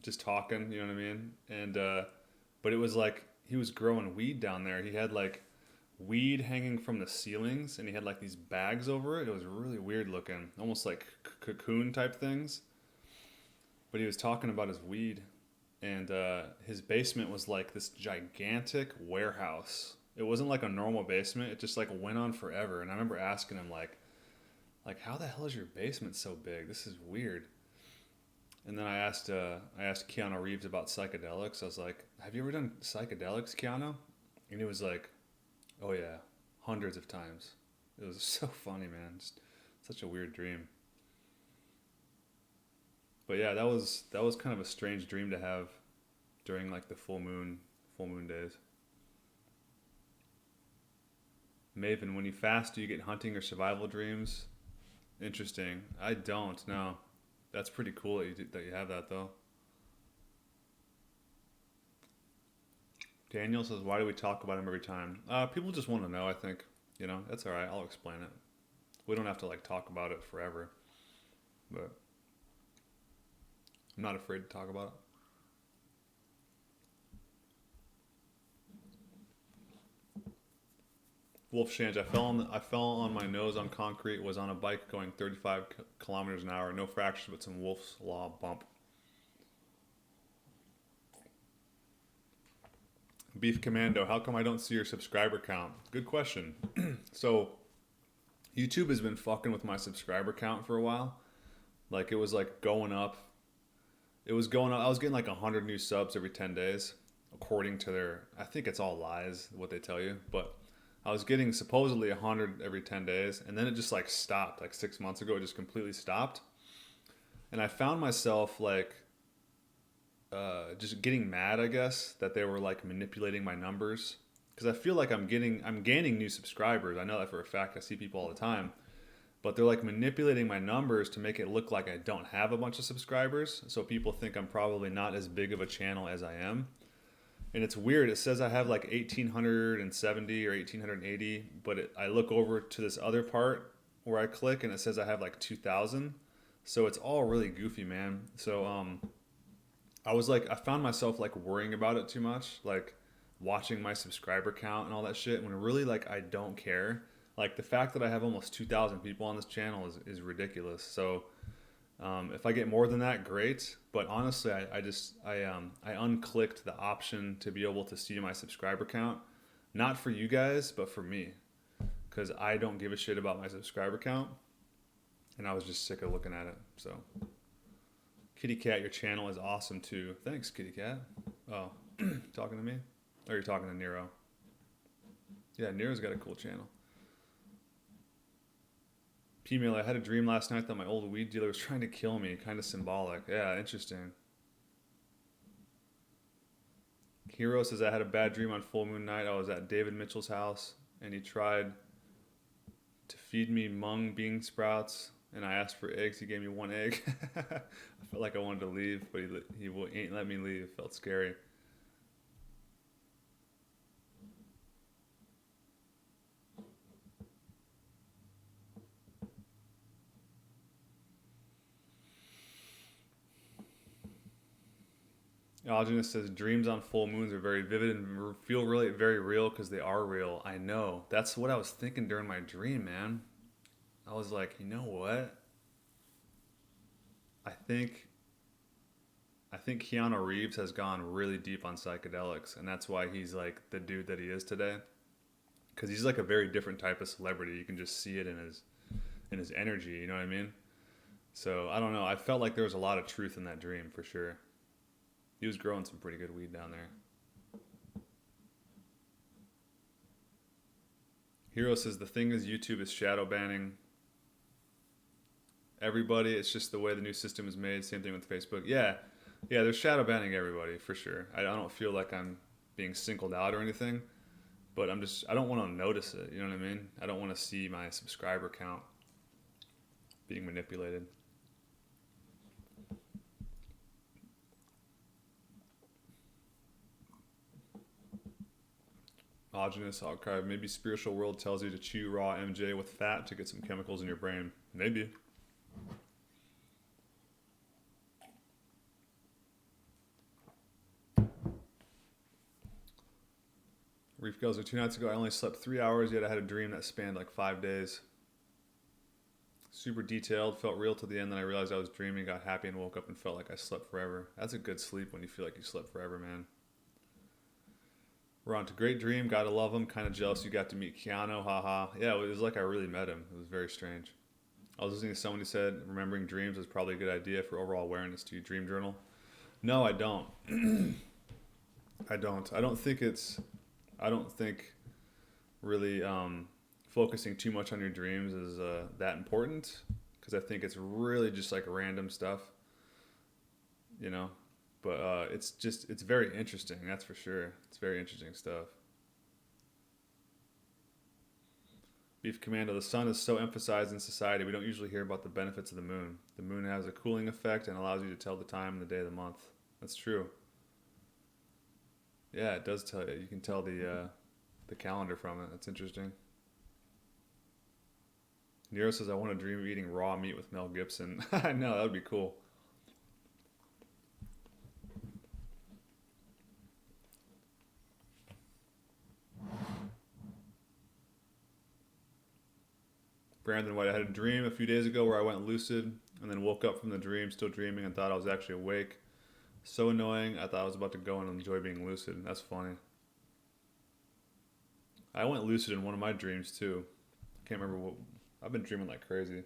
just talking, you know what I mean? And but it was like he was growing weed down there. He had like weed hanging from the ceilings, and he had like these bags over it. It was really weird looking, almost like cocoon type things. But he was talking about his weed, and his basement was like this gigantic warehouse. It wasn't like a normal basement. It just like went on forever. And I remember asking him like how the hell is your basement so big? This is weird. And then I asked Keanu Reeves about psychedelics. I was like, have you ever done psychedelics, Keanu? And he was like, oh yeah, hundreds of times. It was so funny, man. Just such a weird dream. But yeah, that was kind of a strange dream to have during like the full moon days. Maven, when you fast, do you get hunting or survival dreams? Interesting. I don't, no. That's pretty cool that you have that, though. Daniel says, why do we talk about him every time? People just want to know, I think. That's all right. I'll explain it. We don't have to, like, talk about it forever. But I'm not afraid to talk about it. Wolf Shange, I fell on my nose on concrete, was on a bike going 35 kilometers an hour, no fractures, but some Wolf's Law bump. Beef Commando, how come I don't see your subscriber count? Good question. So, YouTube has been fucking with my subscriber count for a while. Like, it was like going up. I was getting like 100 new subs every 10 days, according to I think it's all lies, what they tell you, but I was getting supposedly 100 every 10 days, and then it just like stopped. Like 6 months ago, it just completely stopped. And I found myself like just getting mad, I guess, that they were like manipulating my numbers. Because I feel like I'm gaining new subscribers. I know that for a fact. I see people all the time. But they're like manipulating my numbers to make it look like I don't have a bunch of subscribers. So people think I'm probably not as big of a channel as I am. And it's weird. It says I have like 1,870 or 1,880, but I look over to this other part where I click and it says I have like 2,000. So it's all really goofy, man. So I found myself like worrying about it too much. Like watching my subscriber count and all that shit when really like I don't care. Like the fact that I have almost 2,000 people on this channel is ridiculous. So if I get more than that, great. But honestly, I unclicked the option to be able to see my subscriber count, not for you guys, but for me, because I don't give a shit about my subscriber count, and I was just sick of looking at it. So, Kitty Cat, your channel is awesome too. Thanks, Kitty Cat. Oh, talking to me? Or you're talking to Nero? Yeah, Nero's got a cool channel. P-mail, I had a dream last night that my old weed dealer was trying to kill me. Kind of symbolic. Yeah, interesting. Hero says, I had a bad dream on full moon night. I was at David Mitchell's house, and he tried to feed me mung bean sprouts, and I asked for eggs. He gave me 1 egg. I felt like I wanted to leave, but he ain't let me leave. It felt scary. Aajonus says, dreams on full moons are very vivid and feel really very real because they are real. I know. That's what I was thinking during my dream, man. I was like, you know what? I think Keanu Reeves has gone really deep on psychedelics, and that's why he's like the dude that he is today. Because he's like a very different type of celebrity. You can just see it in his energy, you know what I mean? So, I don't know. I felt like there was a lot of truth in that dream, for sure. He was growing some pretty good weed down there. Hero says, the thing is YouTube is shadow banning everybody. It's just the way the new system is made. Same thing with Facebook. Yeah, they're shadow banning everybody, for sure. I don't feel like I'm being singled out or anything, but I don't want to notice it. You know what I mean? I don't want to see my subscriber count being manipulated. Aajonus, Low-carb. Maybe spiritual world tells you to chew raw MJ with fat to get some chemicals in your brain. Maybe. Reef Guzzler, 2 nights ago I only slept 3 hours, yet I had a dream that spanned like 5 days. Super detailed, felt real to the end, then I realized I was dreaming, got happy and woke up and felt like I slept forever. That's a good sleep when you feel like you slept forever, man. We're on to great dream, gotta love him, kind of jealous you got to meet Keanu, haha. Yeah, it was like I really met him. It was very strange. I was listening to someone who said remembering dreams is probably a good idea for overall awareness. Do you dream journal? No, I don't. I don't. I don't think really focusing too much on your dreams is that important, because I think it's really just like random stuff, you know. But it's very interesting, that's for sure. It's very interesting stuff. Beef Commando, the sun is so emphasized in society, we don't usually hear about the benefits of the moon. The moon has a cooling effect and allows you to tell the time and the day of the month. That's true. Yeah, it does tell you. You can tell the calendar from it. That's interesting. Nero says, I want to dream of eating raw meat with Mel Gibson. I know, that would be cool. Brandon White, I had a dream a few days ago where I went lucid and then woke up from the dream, still dreaming, and thought I was actually awake. So annoying, I thought I was about to go and enjoy being lucid. That's funny. I went lucid in one of my dreams too. Can't remember what. I've been dreaming like crazy.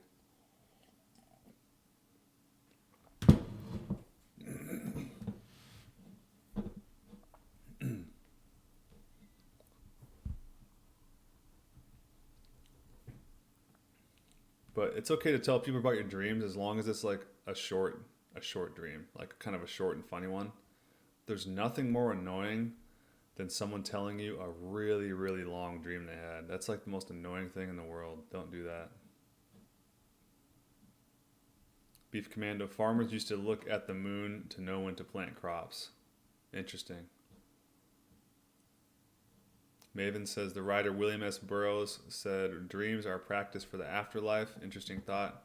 But it's okay to tell people about your dreams as long as it's like a short dream, like kind of a short and funny one. There's nothing more annoying than someone telling you a really, really long dream they had. That's like the most annoying thing in the world. Don't do that. Beef Commando, farmers used to look at the moon to know when to plant crops. Interesting. Maven says the writer William S. Burroughs said dreams are a practice for the afterlife. Interesting thought.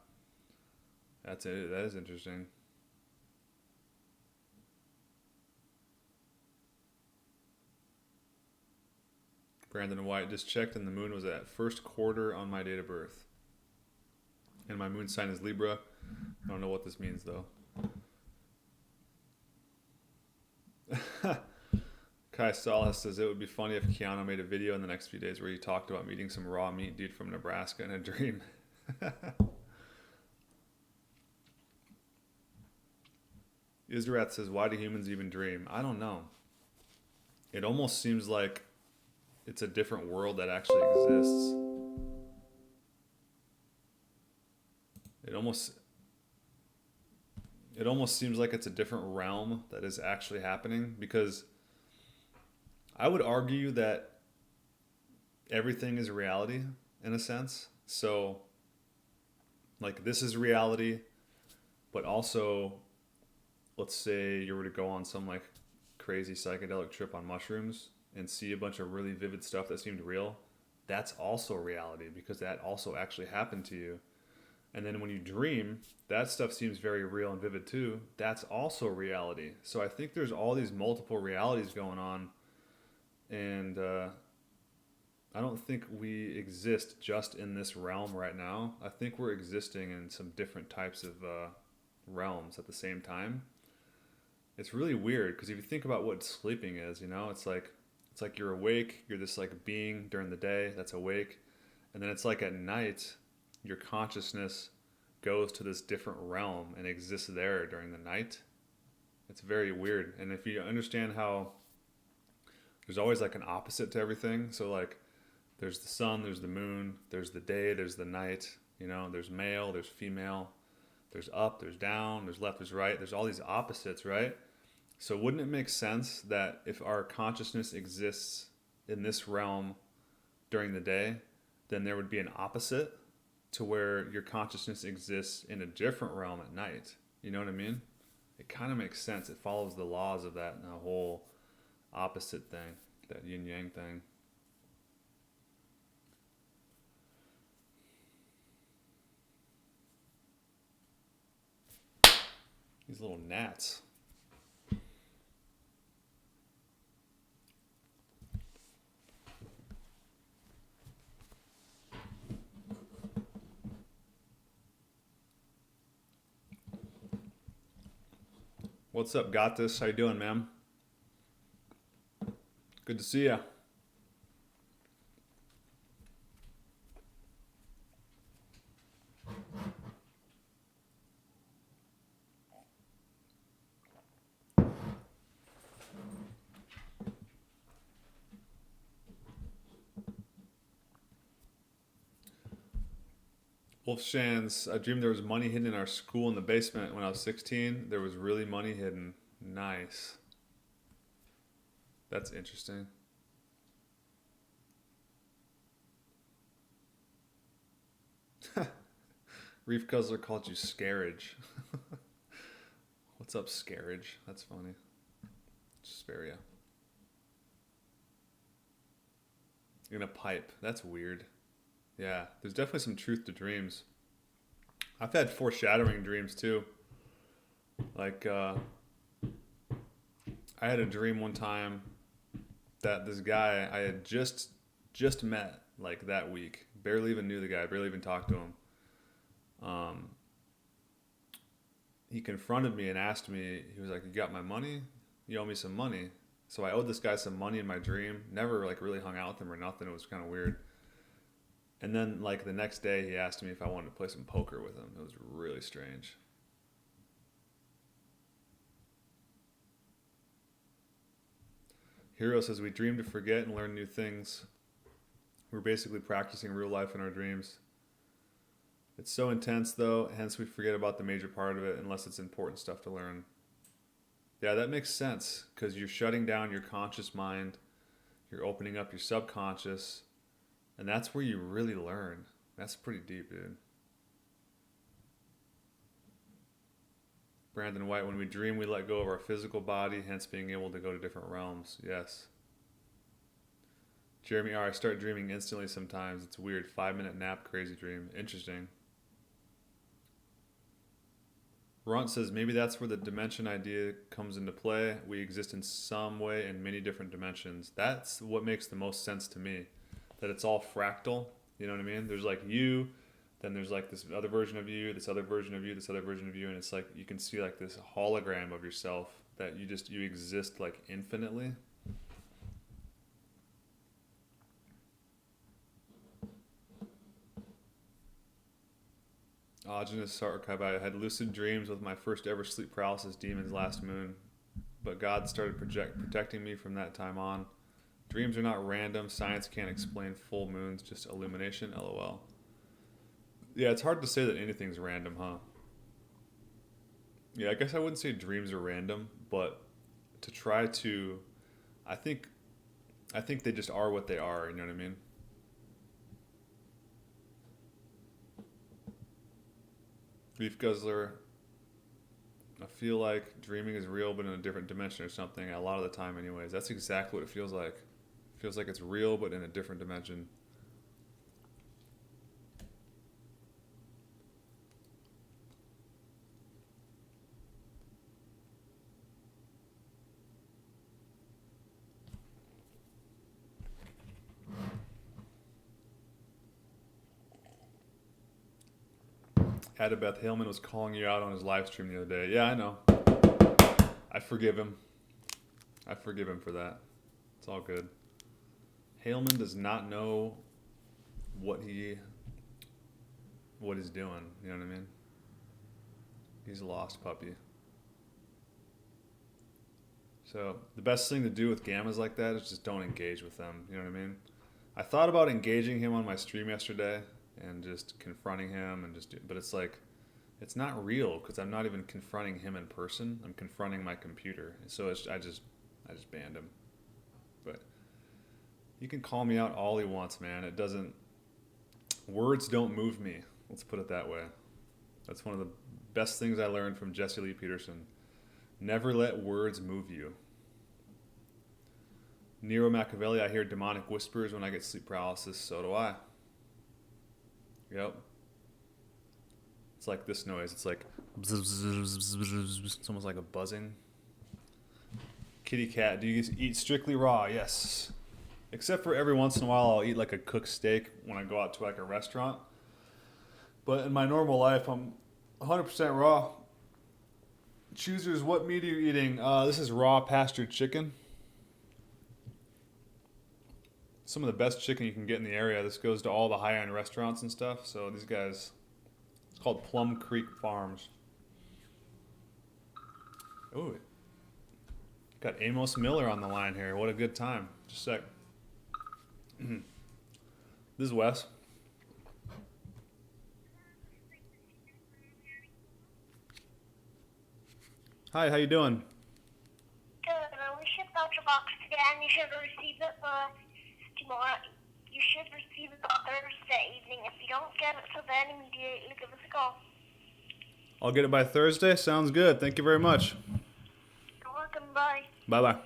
That's it. That is interesting. Brandon White just checked and the moon was at first quarter on my date of birth. And my moon sign is Libra. I don't know what this means though. Kai Salas says it would be funny if Keanu made a video in the next few days where he talked about meeting some raw meat dude from Nebraska in a dream. Israth says, why do humans even dream? I don't know. It almost seems like it's a different world that actually exists. It almost seems like it's a different realm that is actually happening, because I would argue that everything is reality in a sense. So like this is reality, but also let's say you were to go on some like crazy psychedelic trip on mushrooms and see a bunch of really vivid stuff that seemed real. That's also reality because that also actually happened to you. And then when you dream, that stuff seems very real and vivid too. That's also reality. So I think there's all these multiple realities going on. And I don't think we exist just in this realm right now. I think we're existing in some different types of realms at the same time. It's really weird because if you think about what sleeping is, you know, it's like you're awake, you're this like being during the day that's awake, and then it's like at night, your consciousness goes to this different realm and exists there during the night. It's very weird. And if you understand how there's always like an opposite to everything, so like there's the sun, there's the moon, there's the day, there's the night, you know, there's male, there's female, there's up, there's down, there's left, there's right, there's all these opposites, right? So wouldn't it make sense that if our consciousness exists in this realm during the day, then there would be an opposite to where your consciousness exists in a different realm at night? You know what I mean? It kind of makes sense. It follows the laws of that whole opposite thing, that yin-yang thing. These little gnats. What's up, got this? How you doing, ma'am? Good to see ya. Wolfshan's, I dreamed there was money hidden in our school in the basement when I was 16. There was really money hidden. Nice. That's interesting. Reef Guzzler called you Scarage. What's up, Scarage? That's funny. Just spare ya. In a pipe. That's weird. Yeah, there's definitely some truth to dreams. I've had foreshadowing dreams too. Like, I had a dream one time that this guy I had just met like that week. Barely even knew the guy, barely even talked to him. He confronted me and asked me, he was like, you got my money? You owe me some money. So I owed this guy some money in my dream. Never like really hung out with him or nothing. It was kind of weird. And then, like, the next day, he asked me if I wanted to play some poker with him. It was really strange. Hero says, we dream to forget and learn new things. We're basically practicing real life in our dreams. It's so intense, though, hence we forget about the major part of it unless it's important stuff to learn. Yeah, that makes sense, because you're shutting down your conscious mind. You're opening up your subconscious. And that's where you really learn. That's pretty deep, dude. Brandon White, when we dream, we let go of our physical body, hence being able to go to different realms. Yes. Jeremy R., I start dreaming instantly sometimes. It's weird. 5-minute nap, crazy dream. Interesting. Runt says maybe that's where the dimension idea comes into play. We exist in some way in many different dimensions. That's what makes the most sense to me. That it's all fractal. You know what I mean? There's like you, then there's like this other version of you, this other version of you, this other version of you, and it's like you can see like this hologram of yourself that you exist like infinitely. Aajonus archive. I had lucid dreams with my first ever sleep paralysis demons last moon, but God started protecting me from that time on. Dreams are not random. Science can't explain full moons, just illumination. LOL. Yeah, it's hard to say that anything's random, huh? Yeah, I guess I wouldn't say dreams are random, but to try to, I think, I think they just are what they are. You know what I mean? Beef Guzzler. I feel like dreaming is real, but in a different dimension or something. A lot of the time, anyways. That's exactly what it feels like. It feels like it's real, but in a different dimension. Adabeth Hillman was calling you out on his live stream the other day. Yeah, I know. I forgive him. I forgive him for that. It's all good. Haleman does not know what he's doing. You know what I mean? He's a lost puppy. So the best thing to do with gammas like that is just don't engage with them. You know what I mean? I thought about engaging him on my stream yesterday and just confronting him but it's like, it's not real because I'm not even confronting him in person. I'm confronting my computer. So I just banned him. But he can call me out all he wants, man. It doesn't, words don't move me. Let's put it that way. That's one of the best things I learned from Jesse Lee Peterson. Never let words move you. Nero Machiavelli, I hear demonic whispers when I get sleep paralysis. So do I. Yep. It's like this noise. It's like, it's almost like a buzzing. Kitty cat, do you eat strictly raw? Yes. Except for every once in a while I'll eat like a cooked steak when I go out to like a restaurant. But in my normal life, I'm 100% raw. Choosers, what meat are you eating? This is raw pastured chicken. Some of the best chicken you can get in the area. This goes to all the high-end restaurants and stuff. So these guys, it's called Plum Creek Farms. Ooh, got Amos Miller on the line here. What a good time. Just a sec. This is Wes. Hi, how you doing? Good. We shipped out your box today, and you should receive it tomorrow. You should receive it on Thursday evening. If you don't get it, so then immediately give us a call. I'll get it by Thursday. Sounds good. Thank you very much. You're welcome. Bye. Bye-bye.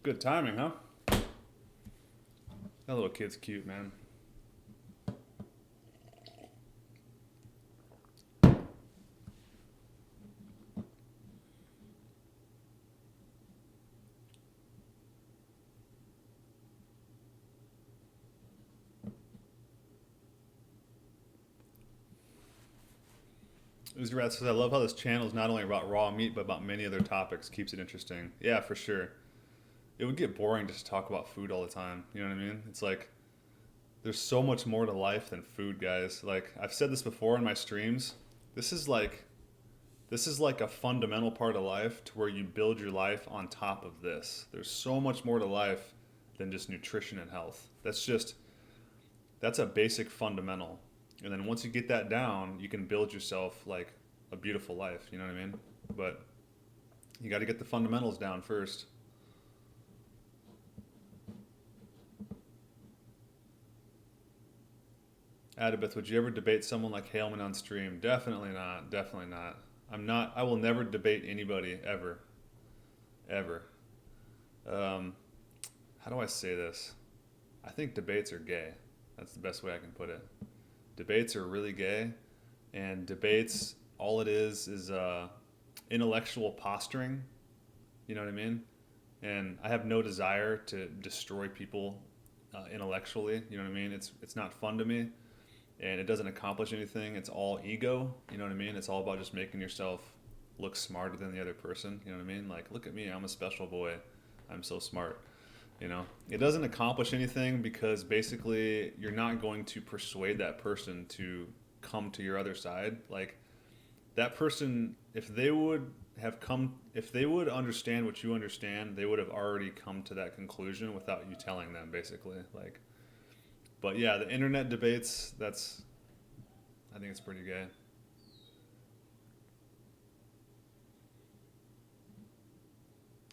Good timing, huh? That little kid's cute, man. Uzrat says, I love how this channel is not only about raw meat, but about many other topics. Keeps it interesting. Yeah, for sure. It would get boring just to talk about food all the time. You know what I mean? It's like, there's so much more to life than food, guys. Like, I've said this before in my streams. This is like a fundamental part of life to where you build your life on top of this. There's so much more to life than just nutrition and health. That's a basic fundamental. And then once you get that down, you can build yourself like a beautiful life. You know what I mean? But you got to get the fundamentals down first. Adabeth, would you ever debate someone like Haleman on stream? Definitely not. Definitely not. I will never debate anybody, ever. Ever. How do I say this? I think debates are gay. That's the best way I can put it. Debates are really gay. And debates, all it is intellectual posturing. You know what I mean? And I have no desire to destroy people intellectually. You know what I mean? It's not fun to me, and it doesn't accomplish anything. It's all ego. You know what I mean? It's all about just making yourself look smarter than the other person. You know what I mean? Like, look at me, I'm a special boy. I'm so smart. You know, it doesn't accomplish anything because basically you're not going to persuade that person to come to your other side. Like, that person, if they would understand what you understand, they would have already come to that conclusion without you telling them, basically. Like, but yeah, the internet debates, I think it's pretty gay.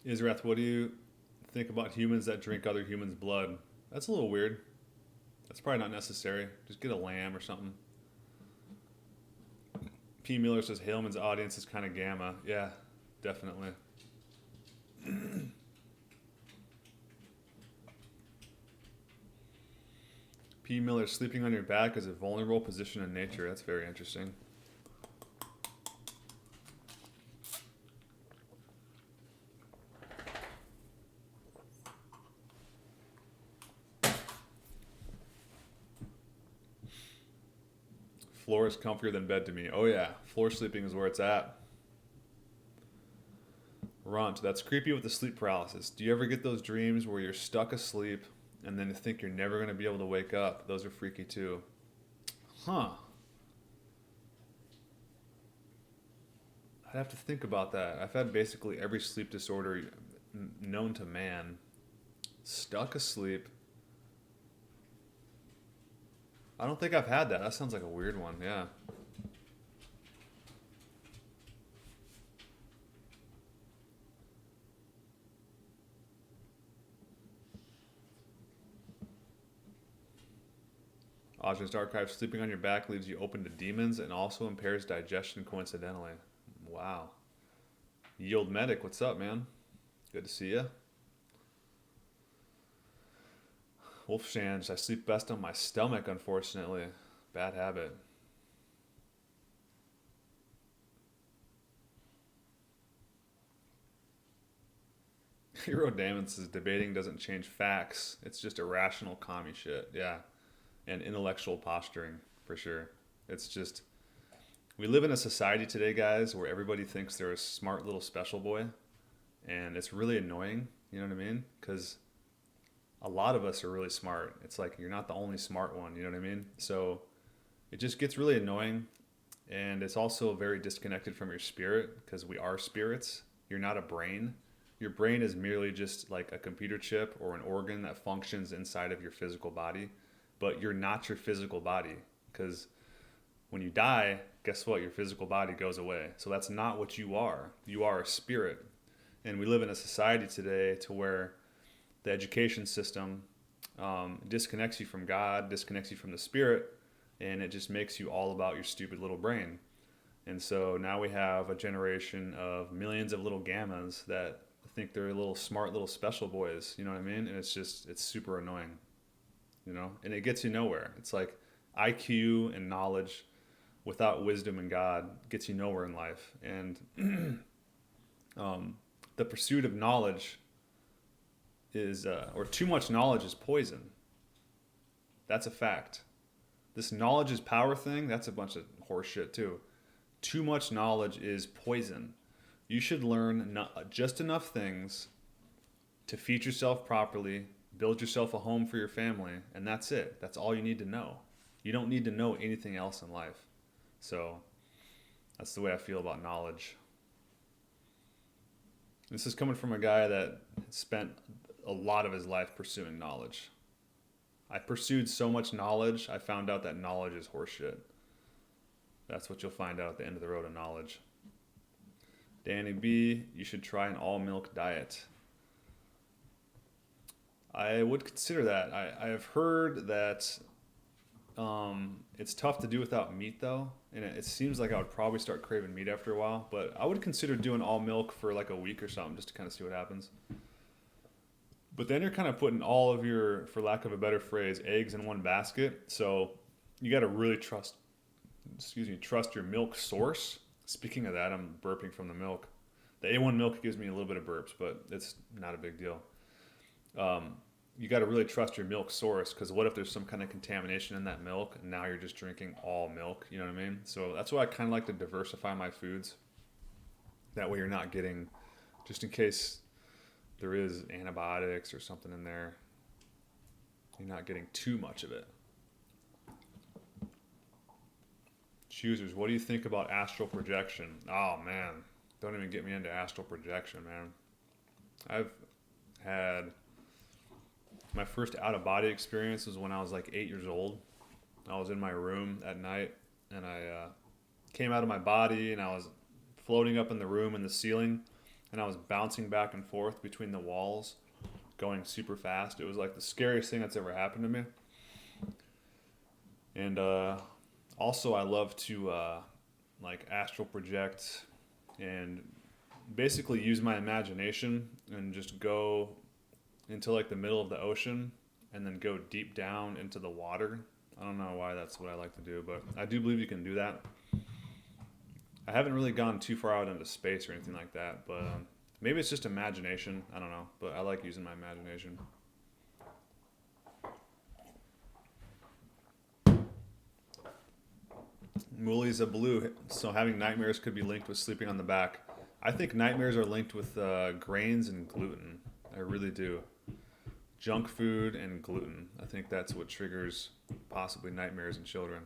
Israth, what do you think about humans that drink other humans' blood? That's a little weird. That's probably not necessary. Just get a lamb or something. P. Miller says Haleman's audience is kind of gamma. Yeah, definitely. P. Miller, sleeping on your back is a vulnerable position in nature. That's very interesting. Floor is comfier than bed to me. Oh yeah, floor sleeping is where it's at. Runt, that's creepy with the sleep paralysis. Do you ever get those dreams where you're stuck asleep and then you think you're never going to be able to wake up? Those are freaky too. Huh. I'd have to think about that. I've had basically every sleep disorder known to man. Stuck asleep. I don't think I've had that. That sounds like a weird one, yeah. Aajonus Archive, sleeping on your back leaves you open to demons and also impairs digestion coincidentally. Wow. Yield Medic, what's up, man? Good to see ya. Wolfshange, I sleep best on my stomach, unfortunately. Bad habit. Hero Damon says debating doesn't change facts. It's just irrational commie shit. Yeah. And intellectual posturing, for sure. It's just, we live in a society today, guys, where everybody thinks they're a smart little special boy. And it's really annoying, you know what I mean? Because a lot of us are really smart. It's like you're not the only smart one, you know what I mean? So it just gets really annoying. And it's also very disconnected from your spirit because we are spirits. You're not a brain. Your brain is merely just like a computer chip or an organ that functions inside of your physical body. But you're not your physical body because when you die, guess what? Your physical body goes away. So that's not what you are. You are a spirit. And we live in a society today to where the education system disconnects you from God, disconnects you from the spirit, and it just makes you all about your stupid little brain. And so now we have a generation of millions of little gammas that think they're little smart little special boys, you know what I mean? And it's super annoying, you know? And it gets you nowhere. It's like IQ and knowledge without wisdom and God gets you nowhere in life. And the pursuit of knowledge is, or too much knowledge is poison. That's a fact. This knowledge is power thing, that's a bunch of horse shit too. Too much knowledge is poison. You should learn just enough things to feed yourself properly, build yourself a home for your family, and that's it. That's all you need to know. You don't need to know anything else in life. So that's the way I feel about knowledge. This is coming from a guy that spent a lot of his life pursuing knowledge. I pursued so much knowledge, I found out that knowledge is horseshit. That's what you'll find out at the end of the road of knowledge. Danny B, you should try an all-milk diet. I would consider that. I have heard that it's tough to do without meat, though. And it seems like I would probably start craving meat after a while. But I would consider doing all milk for like a week or something just to kind of see what happens. But then you're kind of putting all of your, for lack of a better phrase, eggs in one basket. So you got to really trust trust your milk source. Speaking of that, I'm burping from the milk. The A1 milk gives me a little bit of burps, but it's not a big deal. You got to really trust your milk source, because what if there's some kind of contamination in that milk and now you're just drinking all milk? You know what I mean? So that's why I kind of like to diversify my foods. That way you're not getting, just in case there is antibiotics or something in there, you're not getting too much of it. Choosers, what do you think about astral projection? Oh man, don't even get me into astral projection, man. I've had my first out of body experience was when I was like 8 years old. I was in my room at night and I came out of my body and I was floating up in the room in the ceiling, and I was bouncing back and forth between the walls, going super fast. It was like the scariest thing that's ever happened to me. And also, I love to like astral project and basically use my imagination and just go into like the middle of the ocean and then go deep down into the water. I don't know why that's what I like to do, but I do believe you can do that. I haven't really gone too far out into space or anything like that, but maybe it's just imagination. I don't know, but I like using my imagination. Mooley's a blue, so having nightmares could be linked with sleeping on the back. I think nightmares are linked with grains and gluten. I really do. Junk food and gluten. I think that's what triggers possibly nightmares in children.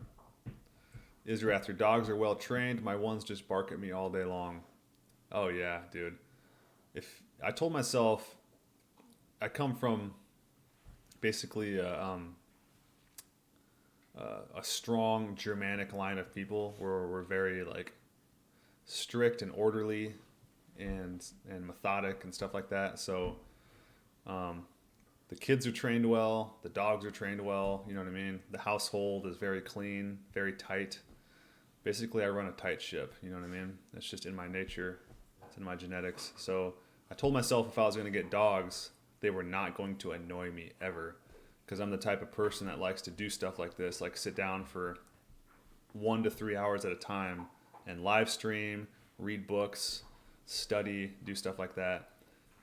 Israth, your dogs are well trained. My ones just bark at me all day long. Oh yeah, dude. If I told myself, I come from basically a strong Germanic line of people where we're very like strict and orderly and methodic and stuff like that. So the kids are trained well, the dogs are trained well. You know what I mean? The household is very clean, very tight. Basically, I run a tight ship, you know what I mean? That's just in my nature. It's in my genetics. So I told myself if I was going to get dogs, they were not going to annoy me ever, because I'm the type of person that likes to do stuff like this, like sit down for 1 to 3 hours at a time and live stream, read books, study, do stuff like that.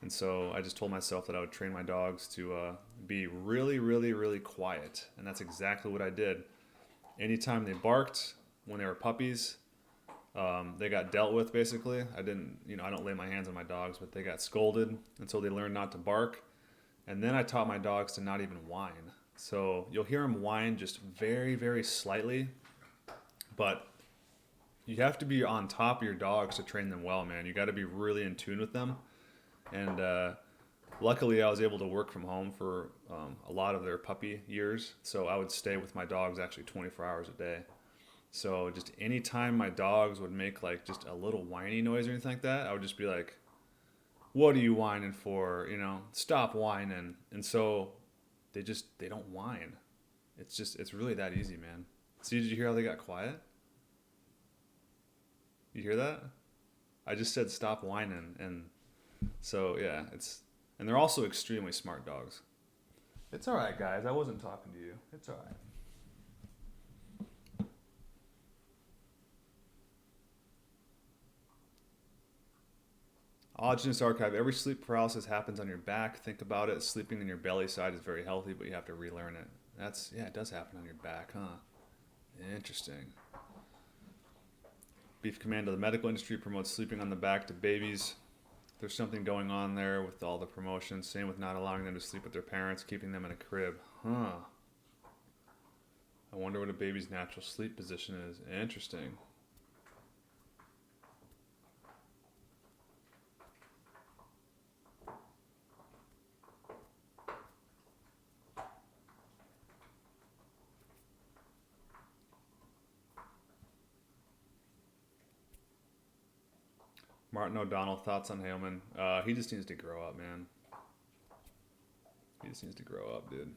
And so I just told myself that I would train my dogs to be really, really, really quiet. And that's exactly what I did. Anytime they barked, when they were puppies, they got dealt with basically. I don't lay my hands on my dogs, but they got scolded until they learned not to bark. And then I taught my dogs to not even whine. So you'll hear them whine just very, very slightly, but you have to be on top of your dogs to train them well, man. You got to be really in tune with them. And luckily I was able to work from home for a lot of their puppy years. So I would stay with my dogs actually 24 hours a day. So just anytime my dogs would make like just a little whiny noise or anything like that, I would just be like, what are you whining for? You know, stop whining. And so they don't whine. It's really that easy, man. See, did you hear how they got quiet? You hear that? I just said stop whining. And so, yeah, and they're also extremely smart dogs. It's all right, guys. I wasn't talking to you. It's all right. Aajonus archive. Every sleep paralysis happens on your back. Think about it. Sleeping on your belly side is very healthy, but you have to relearn it. It does happen on your back, huh? Interesting. Beef Commando. The medical industry promotes sleeping on the back to babies. There's something going on there with all the promotions. Same with not allowing them to sleep with their parents, keeping them in a crib. Huh. I wonder what a baby's natural sleep position is. Interesting. Martin O'Donnell, thoughts on Haleman? He just needs to grow up, man. He just needs to grow up, dude.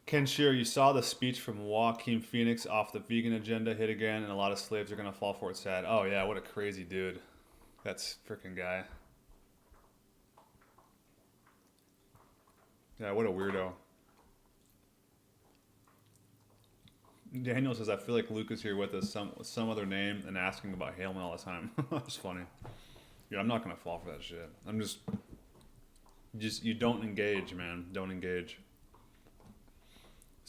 Ken Shear, you saw the speech from Joaquin Phoenix off the vegan agenda hit again, and a lot of slaves are gonna fall for it. Sad. Oh yeah, what a crazy dude. That's freaking guy. Yeah, what a weirdo. Daniel says, I feel like Luke is here with us, some other name, and asking about Haleman all the time. That's funny. Yeah, I'm not gonna fall for that shit. I'm just you don't engage, man. Don't engage.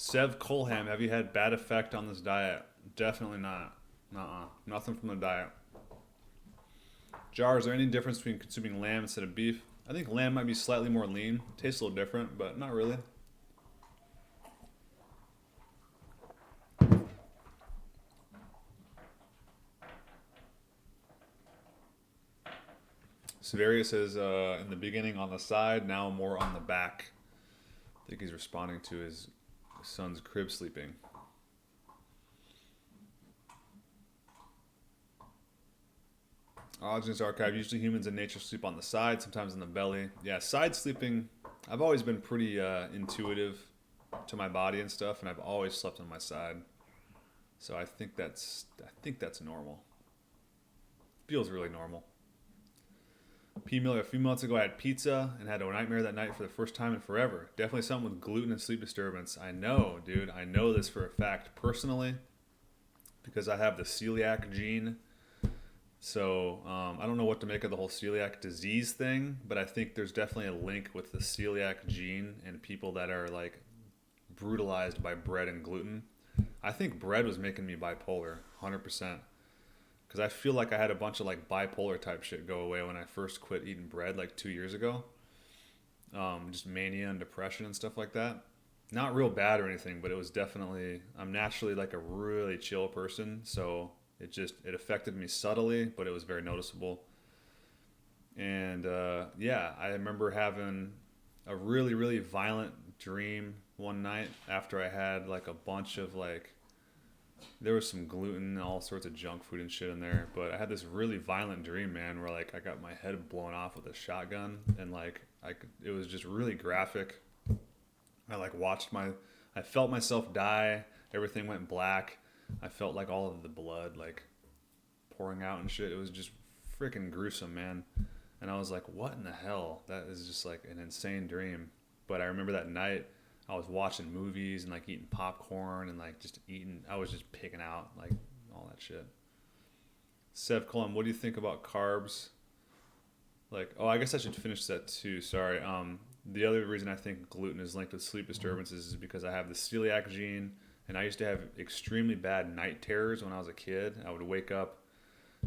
Sev Colham, have you had bad effect on this diet? Definitely not. Nothing from the diet. Jar, is there any difference between consuming lamb instead of beef? I think lamb might be slightly more lean. Tastes a little different, but not really. Severia says, in the beginning on the side, now more on the back. I think he's responding to his son's crib sleeping. Aajonus archive. Usually humans in nature sleep on the side, sometimes in the belly. Yeah, side sleeping. I've always been pretty intuitive to my body and stuff, and I've always slept on my side. So I think that's normal. Feels really normal. P. Miller, a few months ago I had pizza and had a nightmare that night for the first time in forever. Definitely something with gluten and sleep disturbance. I know, dude. I know this for a fact personally because I have the celiac gene. So I don't know what to make of the whole celiac disease thing, but I think there's definitely a link with the celiac gene and people that are like brutalized by bread and gluten. I think bread was making me bipolar, 100%. Because I feel like I had a bunch of like bipolar type shit go away when I first quit eating bread like 2 years ago. Just mania and depression and stuff like that. Not real bad or anything, but it was definitely, I'm naturally like a really chill person. So it affected me subtly, but it was very noticeable. And yeah, I remember having a really, really violent dream one night after I had like a bunch of like, there was some gluten and all sorts of junk food and shit in there, but I had this really violent dream, man, where like I got my head blown off with a shotgun, and like it was just really graphic. I like I felt myself die. Everything went black. I felt like all of the blood like pouring out and shit. It was just freaking gruesome, man. And I was like, what in the hell? That is just like an insane dream. But I remember that night I was watching movies and like eating popcorn and like just eating. I was just picking out like all that shit. Sev Colum, what do you think about carbs? Like, oh, I guess I should finish that too. Sorry. The other reason I think gluten is linked with sleep disturbances is because I have the celiac gene, and I used to have extremely bad night terrors when I was a kid. I would wake up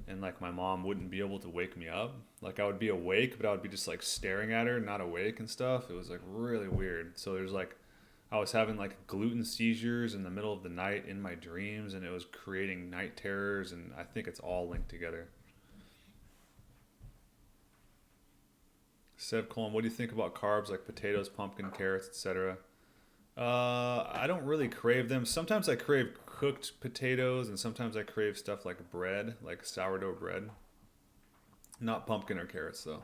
and like my mom wouldn't be able to wake me up. Like I would be awake, but I would be just like staring at her, not awake and stuff. It was like really weird. So there's like, I was having like gluten seizures in the middle of the night in my dreams, and it was creating night terrors, and I think it's all linked together. Sev Colum, what do you think about carbs like potatoes, pumpkin, carrots, etc.? I don't really crave them. Sometimes I crave cooked potatoes, and sometimes I crave stuff like bread, like sourdough bread. Not pumpkin or carrots, though.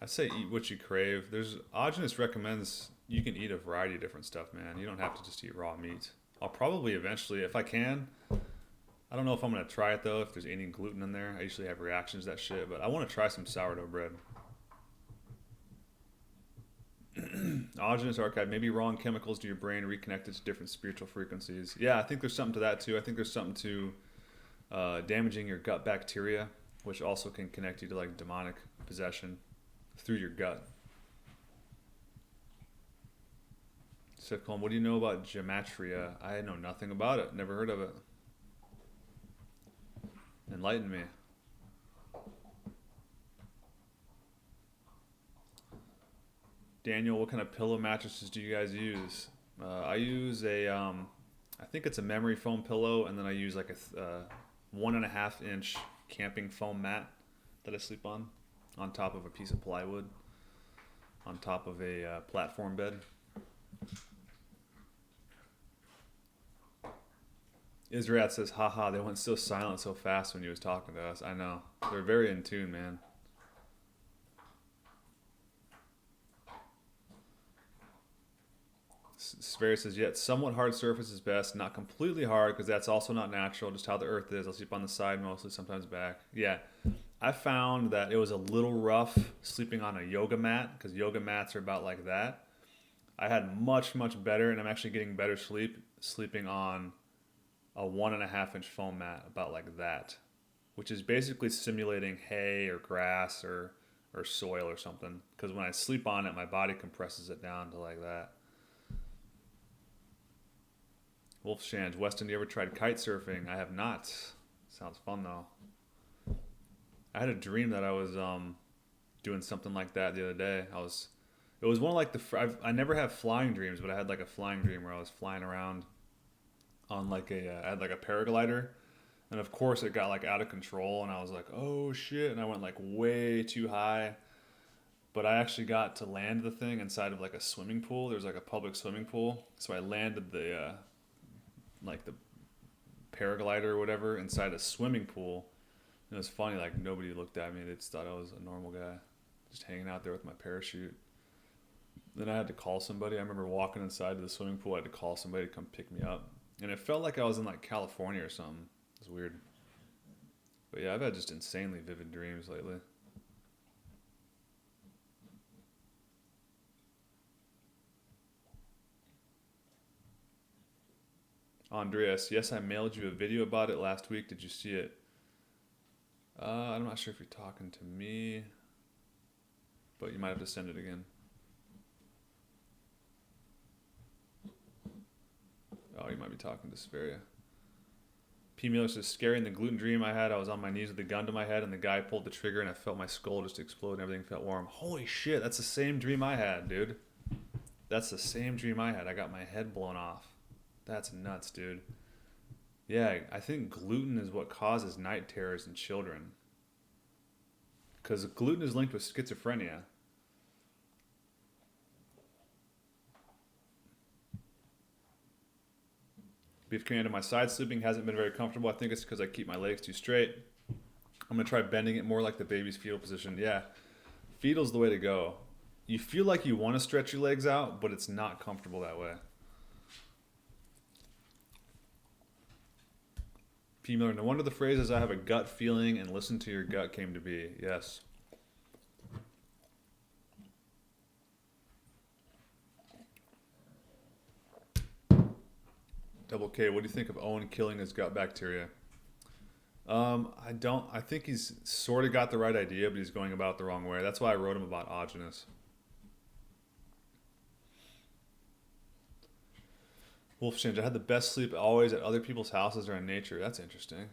I say eat what you crave. Aajonus recommends you can eat a variety of different stuff, man. You don't have to just eat raw meat. I'll probably eventually, if I can. I don't know if I'm going to try it, though, if there's any gluten in there. I usually have reactions to that shit, but I want to try some sourdough bread. Aajonus archive, maybe wrong chemicals to your brain reconnected to different spiritual frequencies. Yeah, I think there's something to that, too. I think there's something to damaging your gut bacteria, which also can connect you to, like, demonic possession through your gut. Sifcom, what do you know about gematria? I know nothing about it. Never heard of it. Enlighten me. Daniel, what kind of pillow mattresses do you guys use? I use I think it's a memory foam pillow, and then I use like a 1.5 inch camping foam mat that I sleep on top of a piece of plywood, on top of a platform bed. Israel says, haha, they went so silent so fast when he was talking to us. I know. They're very in tune, man. Sverre says, yet somewhat hard surface is best. Not completely hard because that's also not natural, just how the earth is. I'll sleep on the side mostly, sometimes back. Yeah, I found that it was a little rough sleeping on a yoga mat because yoga mats are about like that. I had much, much better, and I'm actually getting better sleep sleeping on a 1.5 inch foam mat about like that, which is basically simulating hay or grass or soil or something. Because when I sleep on it, my body compresses it down to like that. Wolf Shans, Weston, you ever tried kite surfing? I have not. Sounds fun though. I had a dream that I was doing something like that the other day. It was one of like I never have flying dreams, but I had like a flying dream where I was flying around on like I had like a paraglider, and of course it got like out of control, and I was like, oh shit, and I went like way too high, but I actually got to land the thing inside of like a swimming pool. There's like a public swimming pool, so I landed the like the paraglider or whatever inside a swimming pool. And it was funny, like nobody looked at me. They just thought I was a normal guy, just hanging out there with my parachute. Then I had to call somebody. I remember walking inside of the swimming pool. I had to call somebody to come pick me up. And it felt like I was in like California or something. It was weird. But yeah, I've had just insanely vivid dreams lately. Andreas, yes, I mailed you a video about it last week. Did you see it? I'm not sure if you're talking to me, but you might have to send it again. Oh, you might be talking to Sverre. P. Miller says, scary in the gluten dream I had. I was on my knees with a gun to my head, and the guy pulled the trigger, and I felt my skull just explode, and everything felt warm. Holy shit, that's the same dream I had, dude. That's the same dream I had. I got my head blown off. That's nuts, dude. Yeah, I think gluten is what causes night terrors in children. Because gluten is linked with schizophrenia. Beef Commander, my side sleeping hasn't been very comfortable. I think it's because I keep my legs too straight. I'm going to try bending it more like the baby's fetal position. Yeah, fetal's the way to go. You feel like you want to stretch your legs out, but it's not comfortable that way. P. Miller, no wonder the phrases I have a gut feeling and listen to your gut came to be. Yes. Double K, what do you think of Owen killing his gut bacteria? I think he's sort of got the right idea, but he's going about it the wrong way. That's why I wrote him about Aajonus. Wolf Shinge, I had the best sleep always at other people's houses or in nature. That's interesting.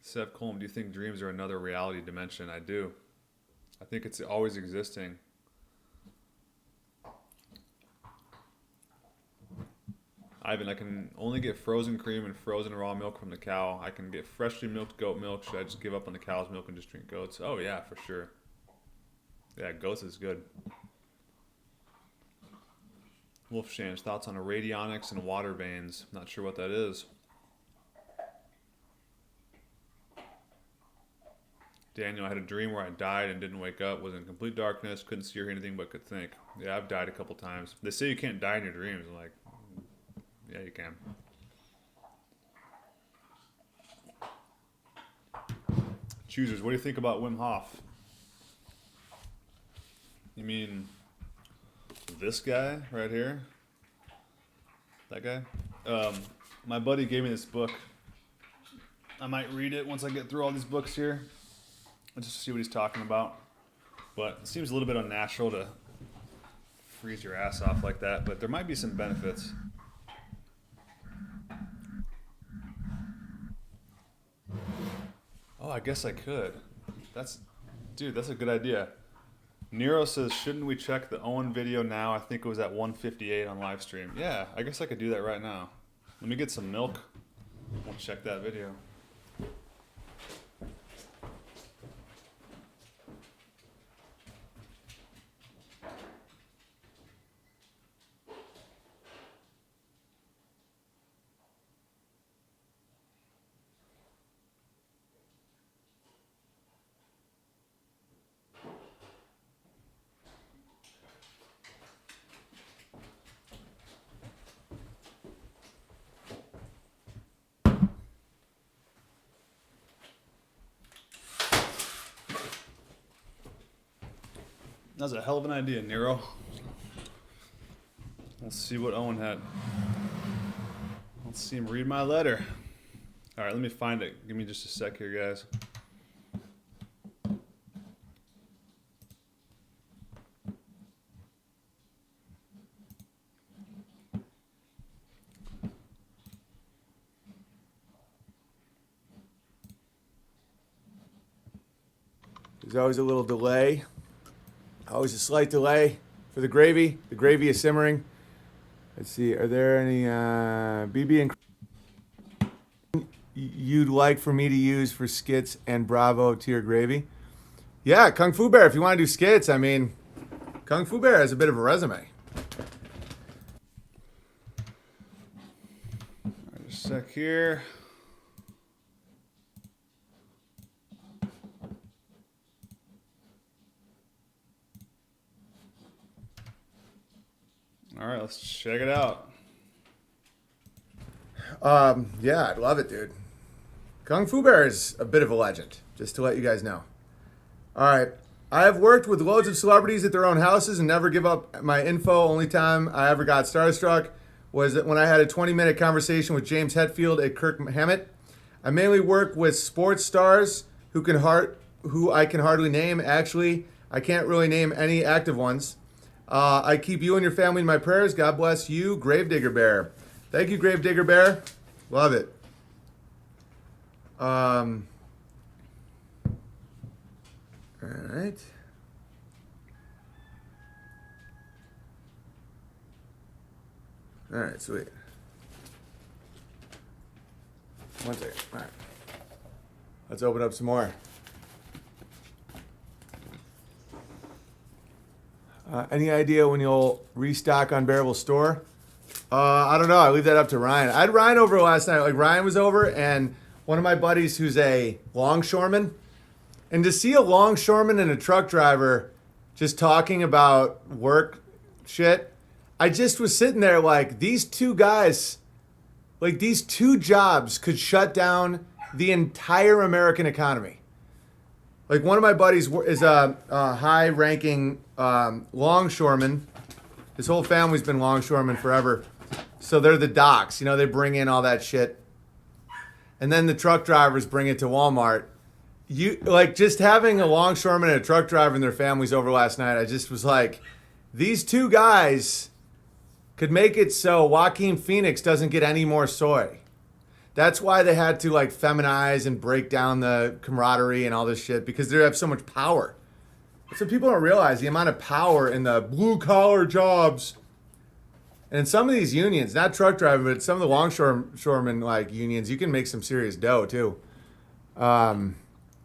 Seth Colm, do you think dreams are another reality dimension? I do. I think it's always existing. Ivan, I can only get frozen cream and frozen raw milk from the cow. I can get freshly milked goat milk. Should I just give up on the cow's milk and just drink goats? Oh yeah, for sure. Yeah, goats is good. Wolfshan's thoughts on radionics and water veins. Not sure what that is. Daniel, I had a dream where I died and didn't wake up. Was in complete darkness. Couldn't see or hear anything but could think. Yeah, I've died a couple times. They say you can't die in your dreams. I'm like, yeah, you can. Choosers, what do you think about Wim Hof? You mean this guy right here? That guy? My buddy gave me this book. I might read it once I get through all these books here. Just to see what he's talking about. But it seems a little bit unnatural to freeze your ass off like that, but there might be some benefits. Oh, I guess I could. Dude, that's a good idea. Nero says, shouldn't we check the Owen video now? I think it was at 1:58 on Livestream. Yeah, I guess I could do that right now. Let me get some milk. We'll check that video. That's a hell of an idea, Nero. Let's see what Owen had. Let's see him read my letter. All right, let me find it. Give me just a sec here, guys. There's always a little delay. Always a slight delay for the gravy. The gravy is simmering. Let's see, are there any BB and you'd like for me to use for skits and Bravo tier gravy? Yeah, Kung Fu Bear, if you want to do skits, I mean, Kung Fu Bear has a bit of a resume. Just a sec here. All right, let's check it out. Yeah, I'd love it, dude. Kung Fu Bear is a bit of a legend, just to let you guys know. All right. I have worked with loads of celebrities at their own houses and never give up my info. Only time I ever got starstruck was when I had a 20-minute conversation with James Hetfield at Kirk Hammett. I mainly work with sports stars who I can hardly name. Actually, I can't really name any active ones. I keep you and your family in my prayers. God bless you, Gravedigger Bear. Thank you, Gravedigger Bear. Love it. All right. All right, sweet. One second. All right. Let's open up some more. Any idea when you'll restock Unbearable Store? I don't know. I leave that up to Ryan. I had Ryan over last night. Like, Ryan was over, and one of my buddies who's a longshoreman. And to see a longshoreman and a truck driver just talking about work shit, I just was sitting there like, these two guys, like these two jobs could shut down the entire American economy. Like, one of my buddies is a high-ranking longshoreman. His whole family's been longshoremen forever. So they're the docks. You know, they bring in all that shit. And then the truck drivers bring it to Walmart. You like, just having a longshoreman and a truck driver and their families over last night, I just was like, these two guys could make it so Joaquin Phoenix doesn't get any more soy. That's why they had to like feminize and break down the camaraderie and all this shit, because they have so much power. So people don't realize the amount of power in the blue collar jobs. And in some of these unions, not truck driving, but some of the longshoremen like unions, you can make some serious dough too. I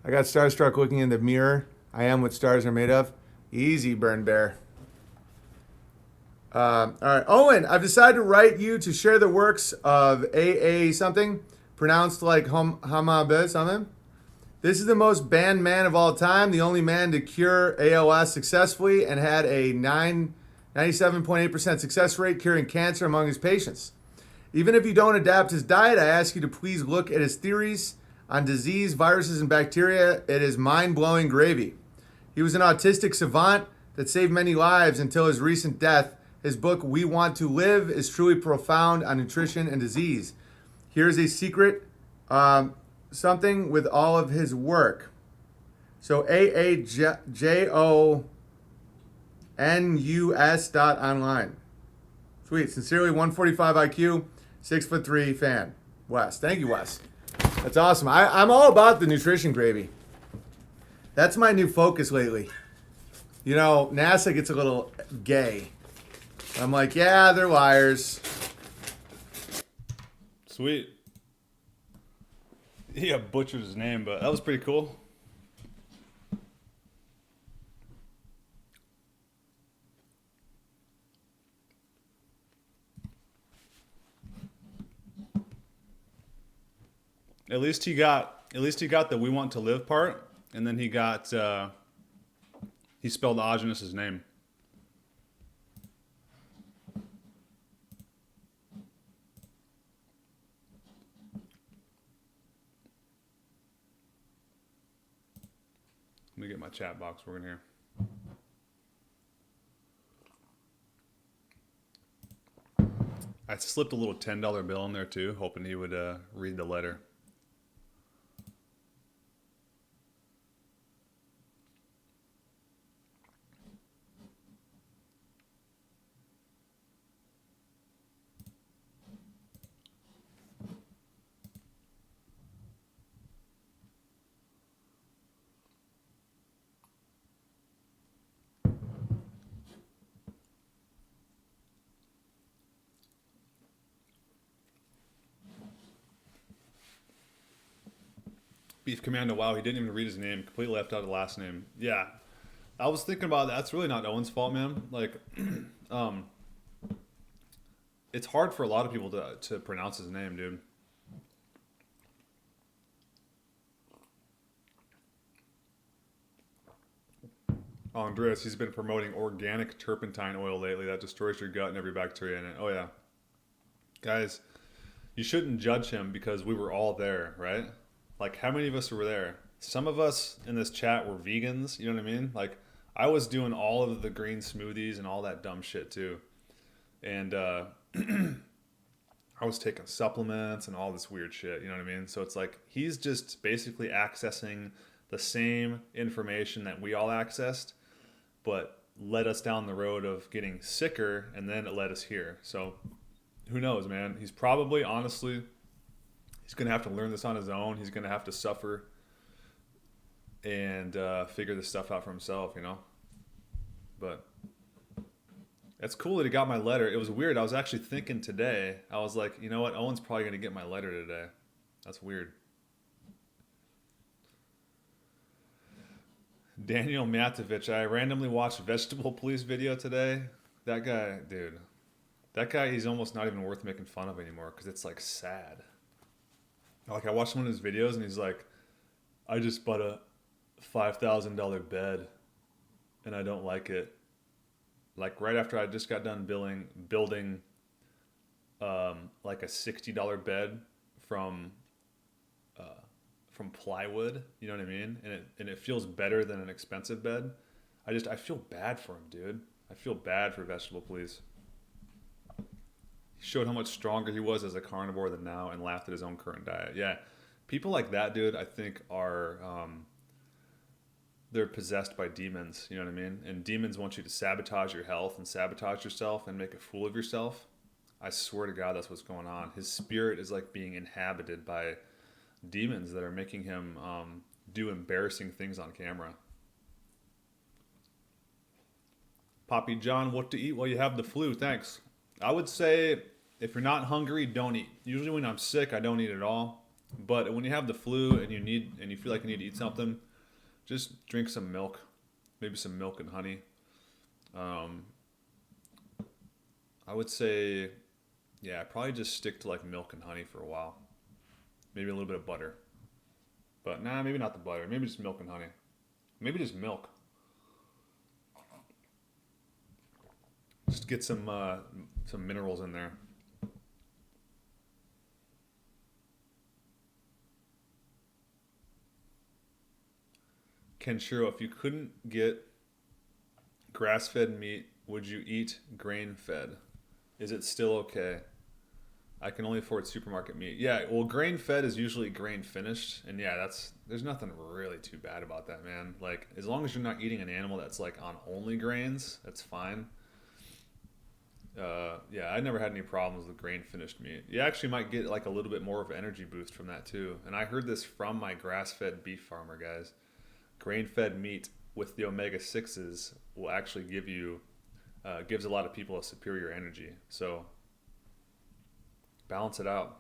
got starstruck looking in the mirror. I am what stars are made of. Easy, Burn Bear. All right, Owen, I've decided to write you to share the works of A.A. something, pronounced like Hamabe something. This is the most banned man of all time, the only man to cure ALS successfully, and had a 97.8% success rate curing cancer among his patients. Even if you don't adapt his diet, I ask you to please look at his theories on disease, viruses, and bacteria. It is mind-blowing gravy. He was an autistic savant that saved many lives until his recent death. His book, We Want to Live, is truly profound on nutrition and disease. Here's a secret, something with all of his work. So Aajonus.online. Sweet. Sincerely, 145 IQ, 6'3" fan. Wes. Thank you, Wes. That's awesome. I'm all about the nutrition gravy. That's my new focus lately. You know, NASA gets a little gay. I'm like, yeah, they're liars. Sweet. Yeah, butchered his name, but that was pretty cool. At least he got the "we want to live" part, and then he got he spelled Aajonus' name. Let me get my chat box working here. I slipped a little $10 bill in there too, hoping he would read the letter. Beef Commando, wow, he didn't even read his name. Completely left out the last name. Yeah. I was thinking about that. That's really not Owen's fault, man. Like, it's hard for a lot of people to pronounce his name, dude. Andreas, he's been promoting organic turpentine oil lately that destroys your gut and every bacteria in it. Oh, yeah. Guys, you shouldn't judge him because we were all there, right? Like, how many of us were there? Some of us in this chat were vegans, you know what I mean? Like, I was doing all of the green smoothies and all that dumb shit, too. And I was taking supplements and all this weird shit, you know what I mean? So it's like, he's just basically accessing the same information that we all accessed, but led us down the road of getting sicker, and then it led us here. So who knows, man? He's probably, honestly, he's going to have to learn this on his own. He's going to have to suffer and figure this stuff out for himself, you know? But it's cool that he got my letter. It was weird. I was actually thinking today, I was like, you know what? Owen's probably going to get my letter today. That's weird. Daniel Matovich, I randomly watched Vegetable Police video today. That guy, dude. That guy, he's almost not even worth making fun of anymore because it's like sad. Like, I watched one of his videos and he's like, I just bought a $5,000 bed and I don't like it. Like, right after I just got done building like a $60 bed from plywood, you know what I mean? And it feels better than an expensive bed. I feel bad for him, dude. I feel bad for Vegetable Police. He showed how much stronger he was as a carnivore than now and laughed at his own current diet. Yeah, people like that, dude, I think are they're possessed by demons, you know what I mean? And demons want you to sabotage your health and sabotage yourself and make a fool of yourself. I swear to God, that's what's going on. His spirit is like being inhabited by demons that are making him do embarrassing things on camera. Poppy John, what to eat while you have the flu? Thanks. I would say if you're not hungry, don't eat. Usually when I'm sick, I don't eat at all. But when you have the flu and you feel like you need to eat something, just drink some milk, maybe some milk and honey. I would say, yeah, probably just stick to like milk and honey for a while. Maybe a little bit of butter. But nah, maybe not the butter. Maybe just milk and honey. Maybe just milk. Just get some minerals in there. Kenshiro, if you couldn't get grass-fed meat, would you eat grain-fed? Is it still okay? I can only afford supermarket meat. Yeah, well, grain-fed is usually grain-finished, and yeah, there's nothing really too bad about that, man. Like, as long as you're not eating an animal that's like on only grains, that's fine. Yeah, I never had any problems with grain-finished meat. You actually might get like a little bit more of an energy boost from that too. And I heard this from my grass-fed beef farmer, guys. Grain-fed meat with the omega-6s will actually gives a lot of people a superior energy. So balance it out.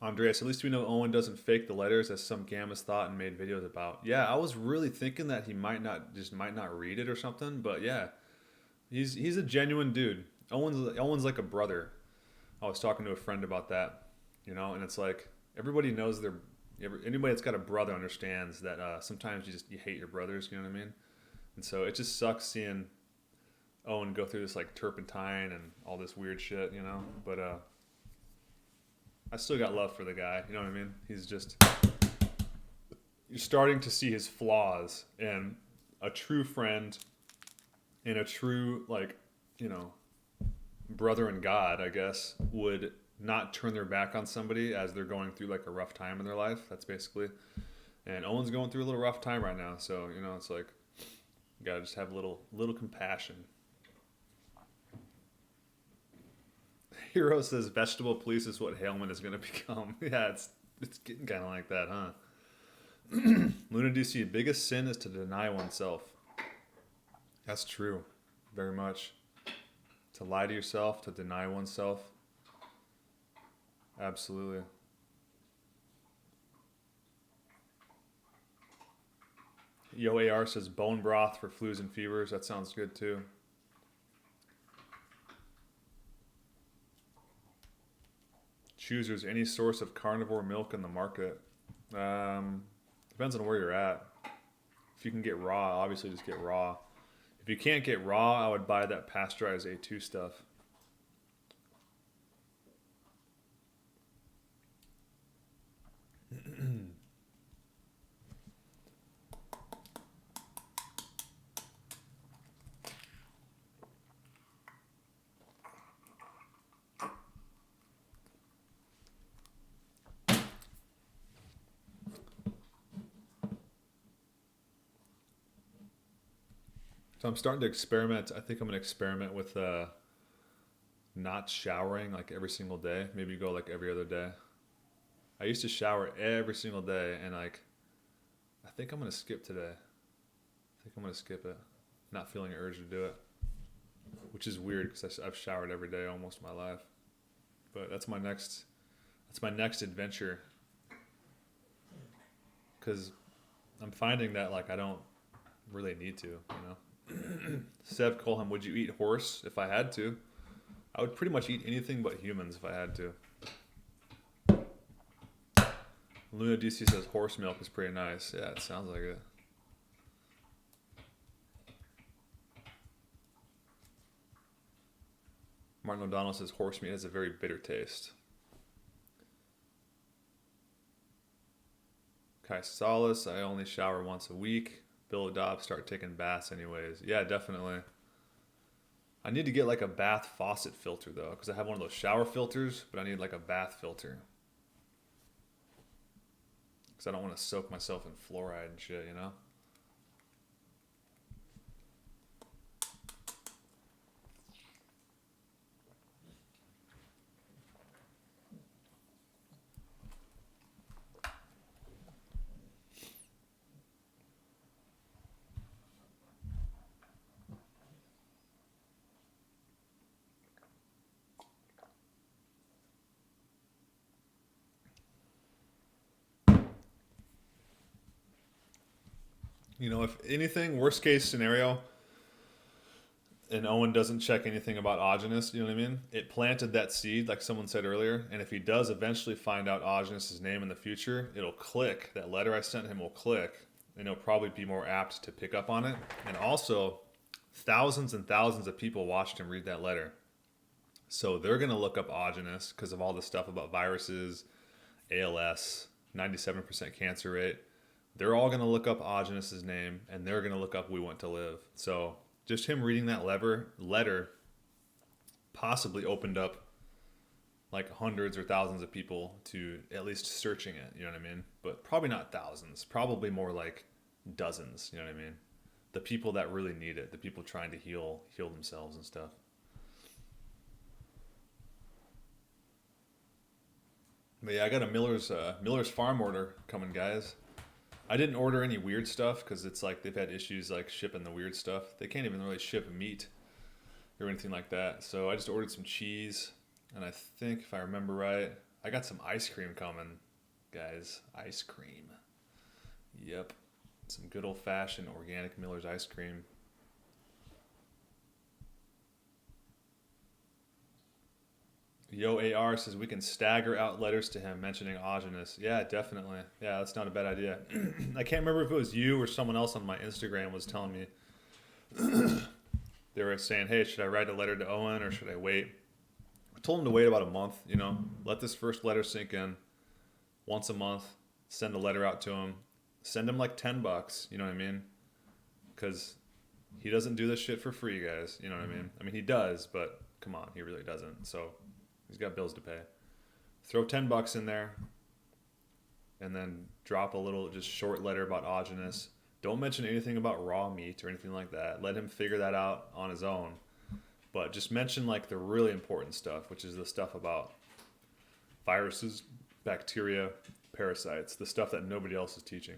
Andreas, at least we know Owen doesn't fake the letters as some gammas thought and made videos about. Yeah, I was really thinking that he might not read it or something, but yeah, he's a genuine dude. Owen's like a brother. I was talking to a friend about that, you know, and it's like everybody knows anybody that's got a brother understands that sometimes you hate your brothers, you know what I mean? And so it just sucks seeing Owen go through this like turpentine and all this weird shit, you know, but I still got love for the guy, you know what I mean? You're starting to see his flaws, and a true friend and a true, like, you know, brother in God, I guess, would not turn their back on somebody as they're going through like a rough time in their life. That's basically. And Owen's going through a little rough time right now, so you know it's like you gotta just have a little compassion. Hero says vegetable police is what Haleman is gonna become. Yeah, it's getting kind of like that, huh? Luna DC, biggest sin is to deny oneself. That's true, very much. To lie to yourself, to deny oneself. Absolutely. Yo AR says bone broth for flus and fevers. That sounds good too. Choosers, any source of carnivore milk in the market. Depends on where you're at. If you can get raw, obviously just get raw. If you can't get raw, I would buy that pasteurized A2 stuff. So I'm starting to experiment. I think I'm going to experiment with not showering like every single day. Maybe go like every other day. I used to shower every single day, and like I think I'm going to skip today. I think I'm going to skip it. Not feeling an urge to do it, which is weird because I've showered every day almost my life. But that's my next adventure. Because I'm finding that like I don't really need to, you know. Seb Colham, would you eat horse if I had to? I would pretty much eat anything but humans if I had to. Luna DC says horse milk is pretty nice. Yeah, it sounds like it. Martin O'Donnell says horse meat has a very bitter taste. Kai Salas, I only shower once a week. Bill Dobbs, start taking baths anyways. Yeah, definitely. I need to get like a bath faucet filter though, because I have one of those shower filters, but I need like a bath filter. Because I don't want to soak myself in fluoride and shit, you know? You know, if anything, worst case scenario, and Owen doesn't check anything about Aajonus, you know what I mean? It planted that seed, like someone said earlier, and if he does eventually find out Aajonus' name in the future, it'll click. That letter I sent him will click, and he'll probably be more apt to pick up on it. And also, thousands and thousands of people watched him read that letter. So they're going to look up Aajonus because of all the stuff about viruses, ALS, 97% cancer rate. They're all going to look up Aajonus' name, and they're going to look up We Want to Live. So just him reading that letter possibly opened up like hundreds or thousands of people to at least searching it, you know what I mean? But probably not thousands, probably more like dozens, you know what I mean? The people that really need it, the people trying to heal themselves and stuff. But yeah, I got a Miller's Farm order coming, guys. I didn't order any weird stuff because it's like they've had issues like shipping the weird stuff. They can't even really ship meat or anything like that. So I just ordered some cheese, and I think if I remember right, I got some ice cream coming, guys. Ice cream. Yep. Some good old-fashioned organic Miller's ice cream. Yo AR says we can stagger out letters to him mentioning Aajonus. Yeah, definitely. Yeah, that's not a bad idea. I can't remember if it was you or someone else on my Instagram was telling me. They were saying, hey, should I write a letter to Owen or should I wait? I told him to wait about a month, you know. Let this first letter sink in. Once a month, send a letter out to him. Send him like $10, you know what I mean? Because he doesn't do this shit for free, guys. You know what I mean? I mean, he does, but come on, he really doesn't. So he's got bills to pay. Throw $10 in there, and then drop a little just short letter about Aajonus. Don't mention anything about raw meat or anything like that. Let him figure that out on his own. But just mention like the really important stuff, which is the stuff about viruses, bacteria, parasites, the stuff that nobody else is teaching.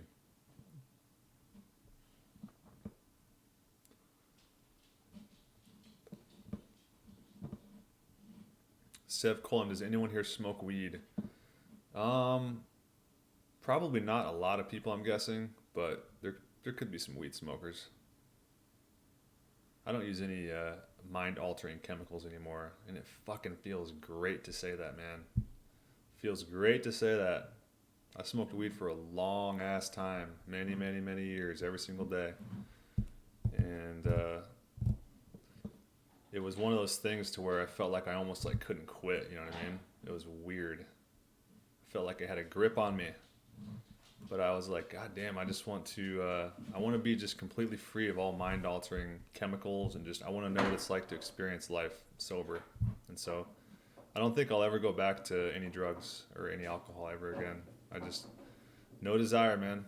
Sev Colin, does anyone here smoke weed? Probably not a lot of people, I'm guessing, but there could be some weed smokers. I don't use any mind-altering chemicals anymore, and it fucking feels great to say that, man. Feels great to say that. I smoked weed for a long-ass time, many, many, many years, every single day. And it was one of those things to where I felt like I almost like couldn't quit, you know what I mean? It was weird. I felt like it had a grip on me. But I was like, God damn, I just want to, I want to be just completely free of all mind-altering chemicals, and just, I want to know what it's like to experience life sober. And so I don't think I'll ever go back to any drugs or any alcohol ever again. I just, no desire, man.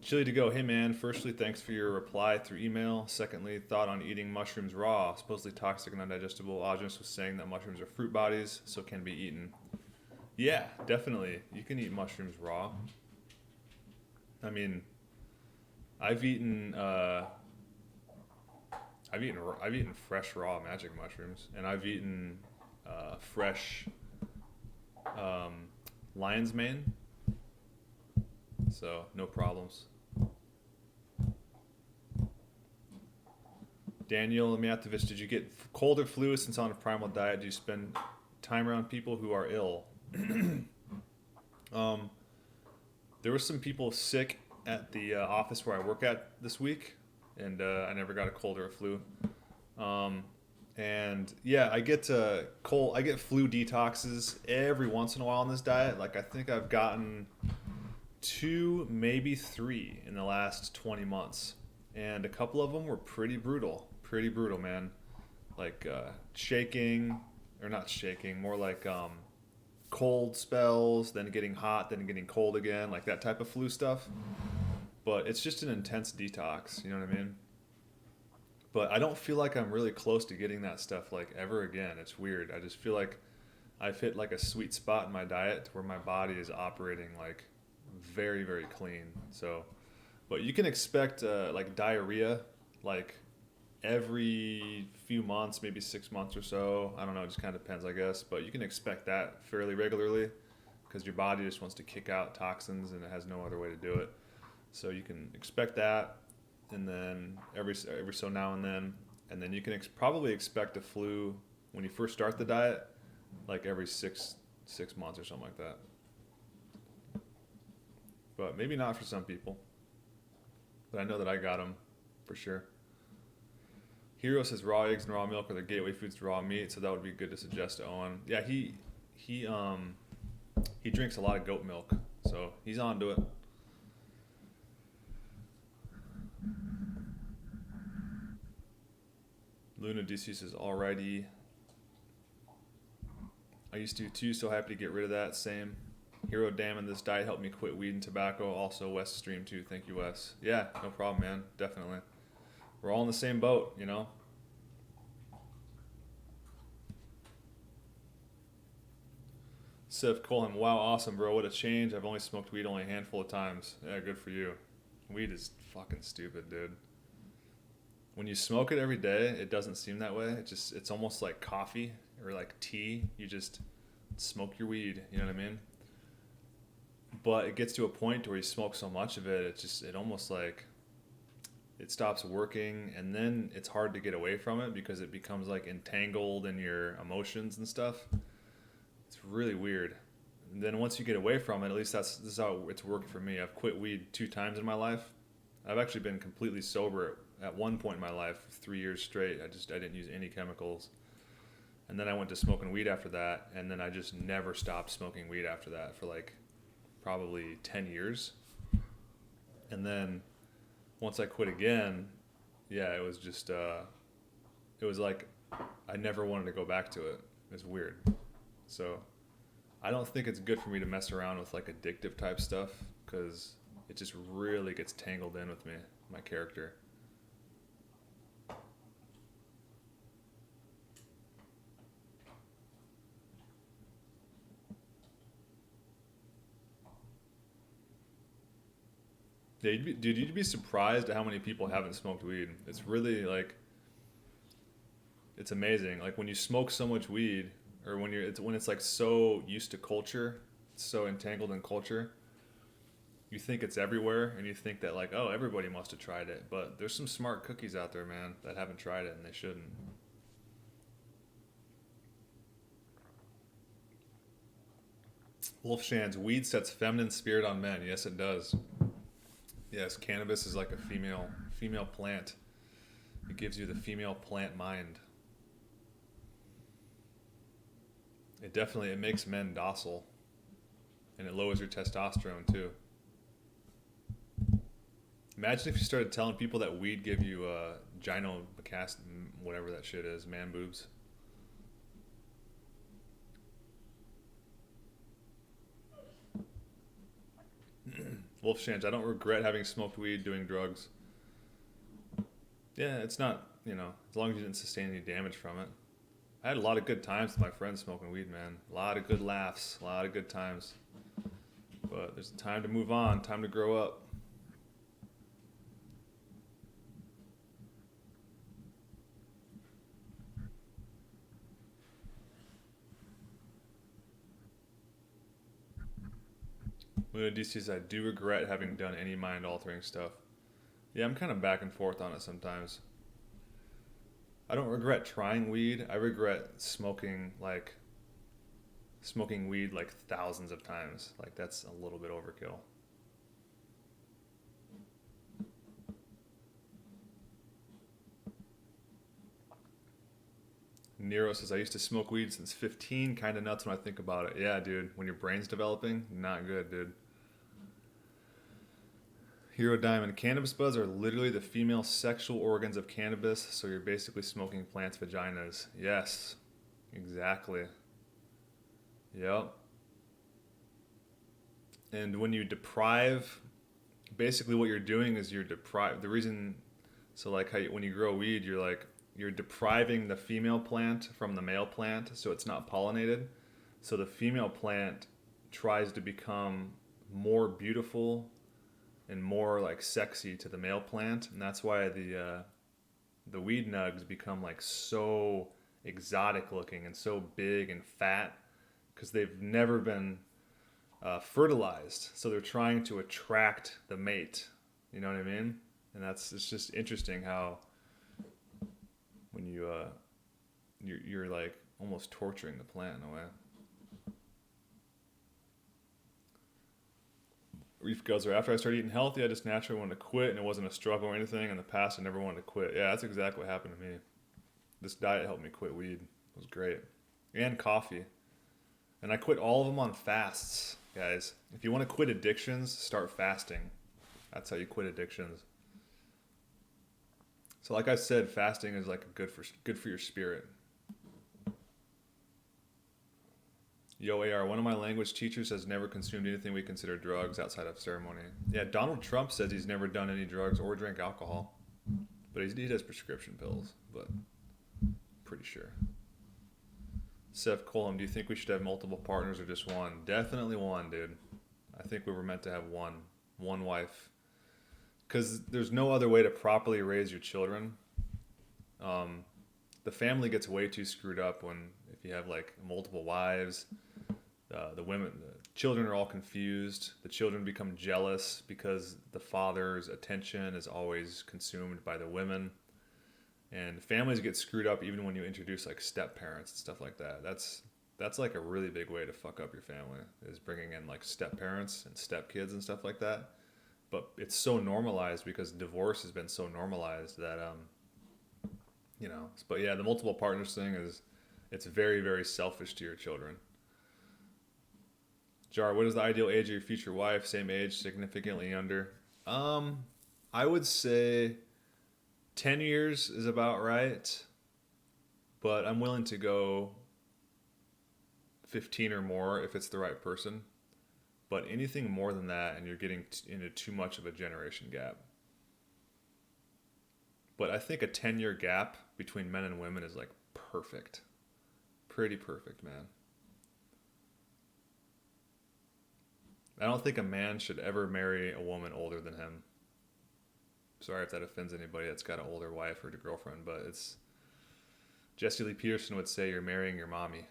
Chili to go, hey man, firstly, thanks for your reply through email. Secondly, thought on eating mushrooms raw, supposedly toxic and undigestible. Aajonus was saying that mushrooms are fruit bodies, so can be eaten. Yeah, definitely. You can eat mushrooms raw. I mean, I've eaten fresh raw magic mushrooms, and I've eaten fresh lion's mane. So no problems. Daniel Miatovich, did you get cold or flu since on a primal diet? Do you spend time around people who are ill? There were some people sick at the office where I work at this week, and I never got a cold or a flu. And yeah, I get flu detoxes every once in a while on this diet. Like I think I've gotten 2, maybe 3 in the last 20 months, and a couple of them were pretty brutal, man. Like shaking, or not shaking, more like cold spells, then getting hot, then getting cold again, like that type of flu stuff. But it's just an intense detox, you know what I mean? But I don't feel like I'm really close to getting that stuff like ever again. It's weird. I just feel like I've hit like a sweet spot in my diet where my body is operating like very, very clean. So, but you can expect like diarrhea like every few months, maybe 6 months or so. I don't know, it just kind of depends, I guess. But you can expect that fairly regularly because your body just wants to kick out toxins and it has no other way to do it. So you can expect that, and then every so now and then you can probably expect a flu when you first start the diet, like every six months or something like that. But maybe not for some people. But I know that I got them for sure. Hero says raw eggs and raw milk are the gateway foods to raw meat, so that would be good to suggest to Owen. Yeah, he drinks a lot of goat milk, so he's on to it. Luna DC says, alrighty. I used to too, so happy to get rid of that. Same. Hero damn, this diet helped me quit weed and tobacco. Also, Wes stream too. Thank you, Wes. Yeah, no problem, man. Definitely. We're all in the same boat, you know? Sif Colham, wow, awesome, bro. What a change. I've only smoked weed only a handful of times. Yeah, good for you. Weed is fucking stupid, dude. When you smoke it every day, it doesn't seem that way. It's almost like coffee or like tea. You just smoke your weed, you know what I mean? But it gets to a point where you smoke so much of it, it almost like it stops working, and then it's hard to get away from it because it becomes like entangled in your emotions and stuff. It's really weird. And then once you get away from it, at least this is how it's worked for me. I've quit weed 2 times in my life. I've actually been completely sober at one point in my life, 3 years straight. I didn't use any chemicals. And then I went to smoking weed after that, and then I just never stopped smoking weed after that for like probably 10 years. And then once I quit again, yeah, it was just, it was like I never wanted to go back to it. It's weird. So I don't think it's good for me to mess around with like addictive type stuff because it just really gets tangled in with me, my character. Yeah, you'd be surprised at how many people haven't smoked weed. It's really like, it's amazing. Like when you smoke so much weed, or when it's like so used to culture, so entangled in culture, you think it's everywhere, and you think that like, oh, everybody must have tried it. But there's some smart cookies out there, man, that haven't tried it, and they shouldn't. Wolfshan's weed sets feminine spirit on men. Yes, it does. Yes, cannabis is like a female plant. It gives you the female plant mind. It makes men docile, and it lowers your testosterone too. Imagine if you started telling people that weed give you whatever that shit is, man boobs. Wolfshange, I don't regret having smoked weed, doing drugs. Yeah, it's not, as long as you didn't sustain any damage from it. I had a lot of good times with my friends smoking weed, man. A lot of good laughs, a lot of good times. But there's time to move on, time to grow up. Luna DC says, I do regret having done any mind-altering stuff. Yeah, I'm kind of back and forth on it sometimes. I don't regret trying weed. I regret smoking weed like thousands of times. Like that's a little bit overkill. Nero says, I used to smoke weed since 15. Kind of nuts when I think about it. Yeah, dude. When your brain's developing, not good, dude. Hero Diamond, cannabis buds are literally the female sexual organs of cannabis, so you're basically smoking plants' vaginas. Yes, exactly. Yep. And when you deprive, basically what you're doing is you're deprive. The reason, so like when you grow weed, you're depriving the female plant from the male plant, so it's not pollinated. So the female plant tries to become more beautiful and more like sexy to the male plant, and that's why the weed nugs become like so exotic looking and so big and fat because they've never been fertilized, so they're trying to attract the mate. You know what I mean? And it's just interesting how when you're like almost torturing the plant in a way. Reef Guzzler, after I started eating healthy, I just naturally wanted to quit, and it wasn't a struggle or anything. In the past, I never wanted to quit. Yeah, that's exactly what happened to me. This diet helped me quit weed. It was great. And coffee. And I quit all of them on fasts, guys. If you want to quit addictions, start fasting. That's how you quit addictions. So like I said, fasting is like good for your spirit. Yo, AR, one of my language teachers has never consumed anything we consider drugs outside of ceremony. Yeah, Donald Trump says he's never done any drugs or drank alcohol. But he does prescription pills, but pretty sure. Seth Colum, do you think we should have multiple partners or just one? Definitely one, dude. I think we were meant to have one wife. Because there's no other way to properly raise your children. The family gets way too screwed up if you have like multiple wives. The children are all confused. The children become jealous because the father's attention is always consumed by the women. And families get screwed up even when you introduce like step parents and stuff like that. That's like a really big way to fuck up your family, is bringing in like step parents and step kids and stuff like that. But it's so normalized because divorce has been so normalized that But yeah, the multiple partners thing it's very, very selfish to your children. Jar, what is the ideal age of your future wife? Same age, significantly under? I would say 10 years is about right. but I'm willing to go 15 or more if it's the right person. But anything more than that, and you're getting into too much of a generation gap. But I think a 10-year gap between men and women is like perfect. Pretty perfect, man. I don't think a man should ever marry a woman older than him. Sorry if that offends anybody that's got an older wife or a girlfriend, but it's... Jesse Lee Peterson would say you're marrying your mommy.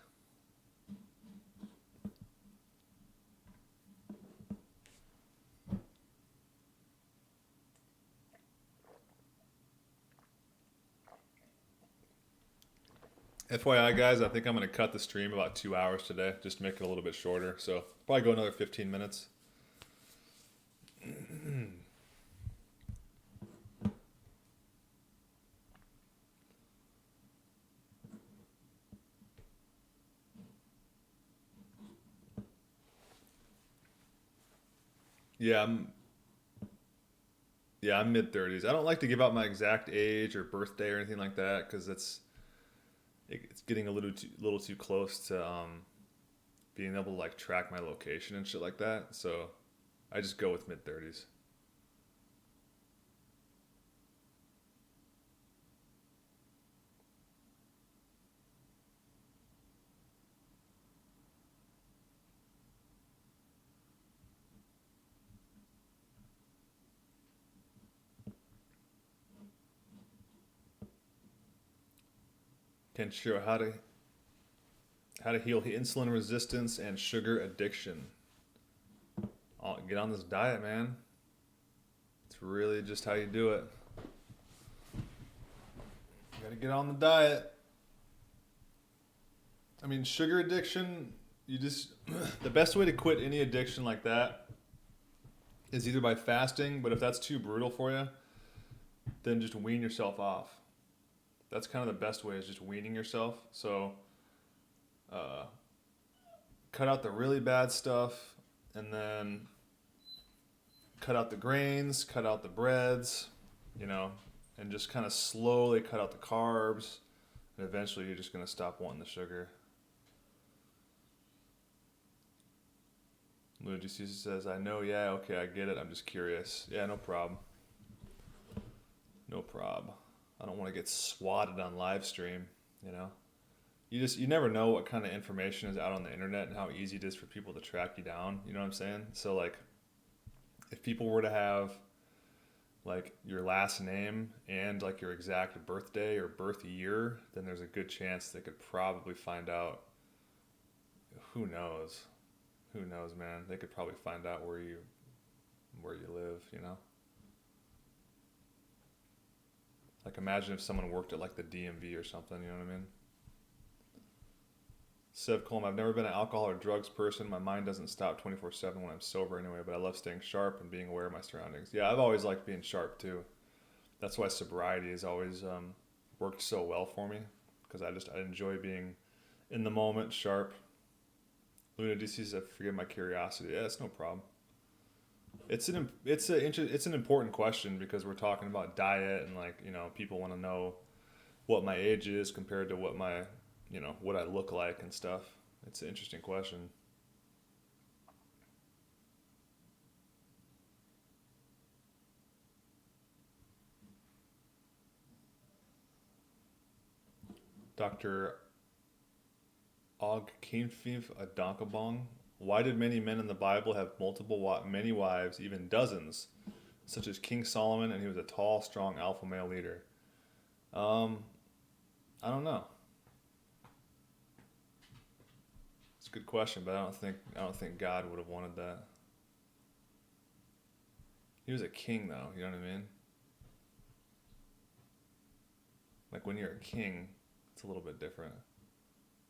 FYI, guys, I think I'm going to cut the stream about 2 hours today, just to make it a little bit shorter. So probably go another 15 minutes. Yeah, I'm mid-30s. I don't like to give out my exact age or birthday or anything like that because it's getting a little too close to being able to like track my location and shit like that. So I just go with mid-30s. Can show how to heal insulin resistance and sugar addiction. Get on this diet, man. It's really just how you do it. You gotta get on the diet. I mean, sugar addiction, you just... the best way to quit any addiction like that is either by fasting, but if that's too brutal for you, then just wean yourself off. That's kind of the best way, is just weaning yourself. So, cut out the really bad stuff, and then cut out the grains, cut out the breads, and just kind of slowly cut out the carbs, and eventually you're just going to stop wanting the sugar. Luigi says, I know, yeah, okay, I get it, I'm just curious. Yeah, no problem. No prob. I don't want to get swatted on live stream, You never know what kind of information is out on the internet and how easy it is for people to track you down, you know what I'm saying? So, like, if people were to have, like, your last name and, like, your exact birthday or birth year, then there's a good chance they could probably find out. Who knows? Who knows, man? They could probably find out where you live, Like, imagine if someone worked at, like, the DMV or something, you know what I mean? Sev Colm, I've never been an alcohol or drugs person. My mind doesn't stop 24/7 when I'm sober anyway, but I love staying sharp and being aware of my surroundings. Yeah, I've always liked being sharp, too. That's why sobriety has always worked so well for me, because I enjoy being in the moment, sharp. Luna DC says, forgive my curiosity. Yeah, it's no problem. It's an important question because we're talking about diet and, like, people want to know what my age is compared to what my, what I look like and stuff. It's an interesting question. Dr. Og Kinfiv Adonkabong. Why did many men in the Bible have many wives, even dozens, such as King Solomon, and he was a tall, strong alpha male leader? I don't know. It's a good question, but I don't think God would have wanted that. He was a king, though. You know what I mean? Like, when you're a king, it's a little bit different.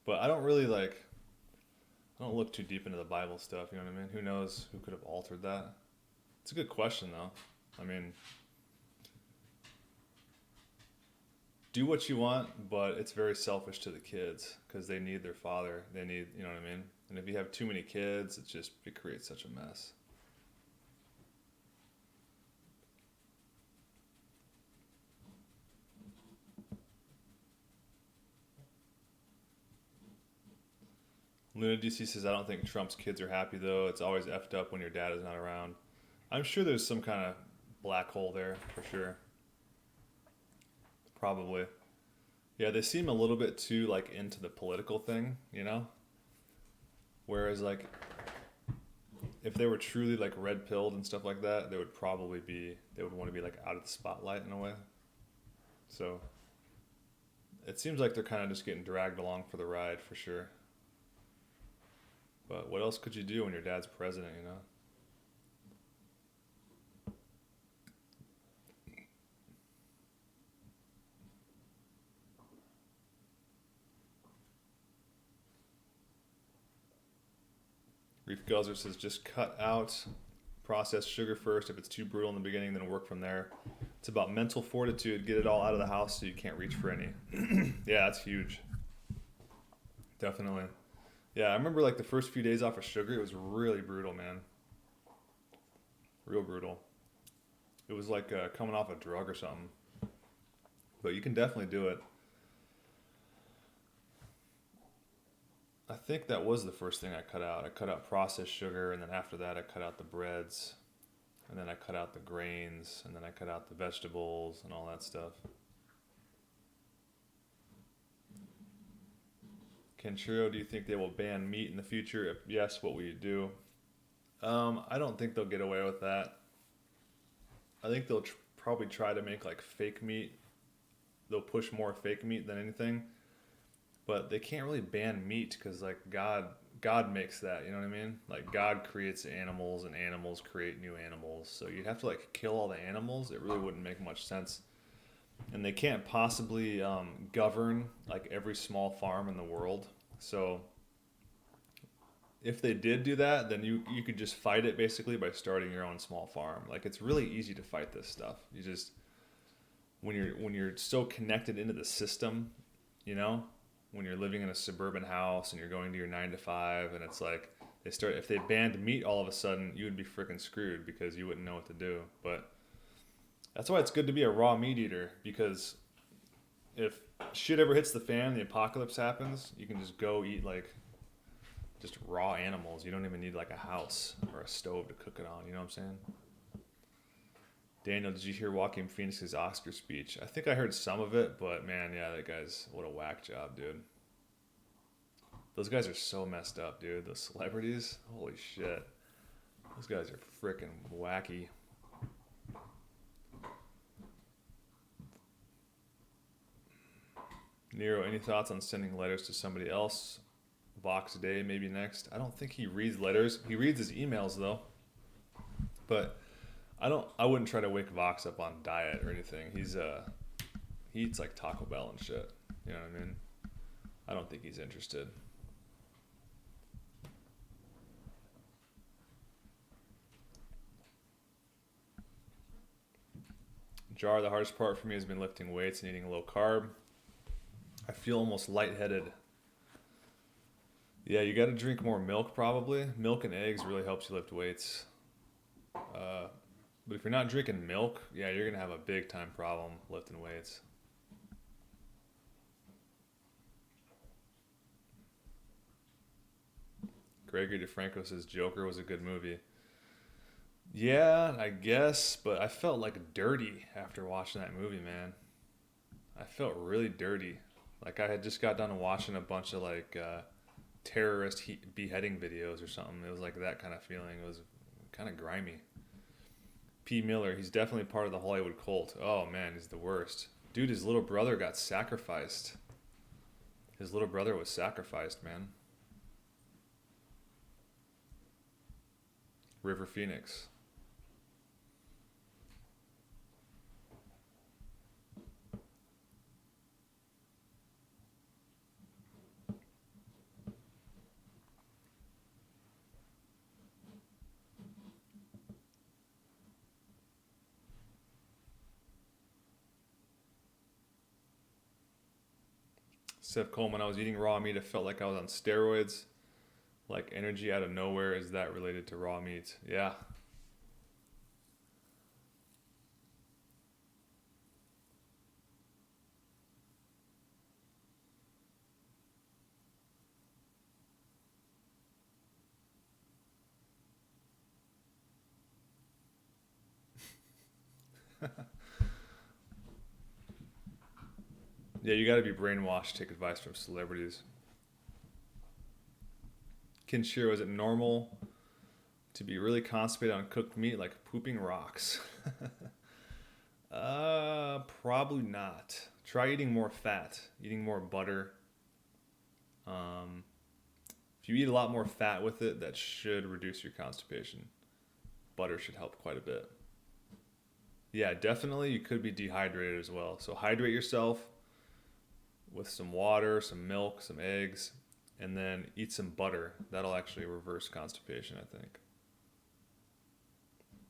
But I don't really I don't look too deep into the Bible stuff, you know what I mean? Who knows who could have altered that? It's a good question, though. I mean, do what you want, but it's very selfish to the kids because they need their father. They need, you know what I mean? And if you have too many kids, it creates such a mess. Luna DC says, I don't think Trump's kids are happy, though. It's always effed up when your dad is not around. I'm sure there's some kind of black hole there, for sure. Probably. Yeah, they seem a little bit too, like, into the political thing, you know? Whereas, like, if they were truly, like, red-pilled and stuff like that, they would probably be, they would want to be, like, out of the spotlight in a way. So, it seems like they're kind of just getting dragged along for the ride, for sure. But what else could you do when your dad's president, you know? Reef Guzzler says, just cut out processed sugar first. If it's too brutal in the beginning, then work from there. It's about mental fortitude. Get it all out of the house so you can't reach for any. Yeah, that's huge. Definitely. Yeah, I remember like the first few days off of sugar, it was really brutal, man. Real brutal. It was like coming off a drug or something. But you can definitely do it. I think that was the first thing I cut out. I cut out processed sugar, and then after that I cut out the breads, and then I cut out the grains, and then I cut out the vegetables and all that stuff. Kenshiro, do you think they will ban meat in the future? If yes, what will you do? I don't think they'll get away with that. I think they'll probably try to make like fake meat. They'll push more fake meat than anything. But they can't really ban meat because like God makes that, you know what I mean? Like God creates animals and animals create new animals. So you'd have to like kill all the animals. It really wouldn't make much sense. And they can't possibly govern like every small farm in the world. So if they did do that, then you could just fight it basically by starting your own small farm. Like it's really easy to fight this stuff. You just when you're so connected into the system, you know, when you're living in a suburban house and you're going to your 9 to 5 and it's like if they banned meat all of a sudden, you would be freaking screwed because you wouldn't know what to do. But that's why it's good to be a raw meat eater, because if shit ever hits the fan, the apocalypse happens, you can just go eat like just raw animals. You don't even need like a house or a stove to cook it on, you know what I'm saying? Daniel, did you hear Joaquin Phoenix's Oscar speech? I think I heard some of it, but man, yeah, that guy's, what a whack job, dude. Those guys are so messed up, dude. Those celebrities, holy shit. Those guys are freaking wacky. Nero, any thoughts on sending letters to somebody else? Vox Day, maybe next. I don't think he reads letters. He reads his emails, though. But I wouldn't try to wake Vox up on diet or anything. He eats like Taco Bell and shit. You know what I mean? I don't think he's interested. Jar, the hardest part for me has been lifting weights and eating low carb. I feel almost lightheaded. Yeah, you got to drink more milk probably. Milk and eggs really helps you lift weights. But if you're not drinking milk, yeah, you're going to have a big time problem lifting weights. Gregory DeFranco says Joker was a good movie. Yeah, I guess, but I felt like dirty after watching that movie, man. I felt really dirty. Like I had just got done watching a bunch of like terrorist beheading videos or something. It was like that kind of feeling. It was kind of grimy. P. Miller, he's definitely part of the Hollywood cult. Oh man, he's the worst. Dude, his little brother got sacrificed. His little brother was sacrificed, man. River Phoenix. Seth Coleman, I was eating raw meat. I felt like I was on steroids. Like energy out of nowhere. Is that related to raw meat? Yeah. Yeah, you got to be brainwashed to take advice from celebrities. Kinshiro, is it normal to be really constipated on cooked meat like pooping rocks? Probably not. Try eating more fat, eating more butter. If you eat a lot more fat with it, that should reduce your constipation. Butter should help quite a bit. Yeah, definitely you could be dehydrated as well. So hydrate yourself with some water, some milk, some eggs, and then eat some butter. That'll actually reverse constipation, I think.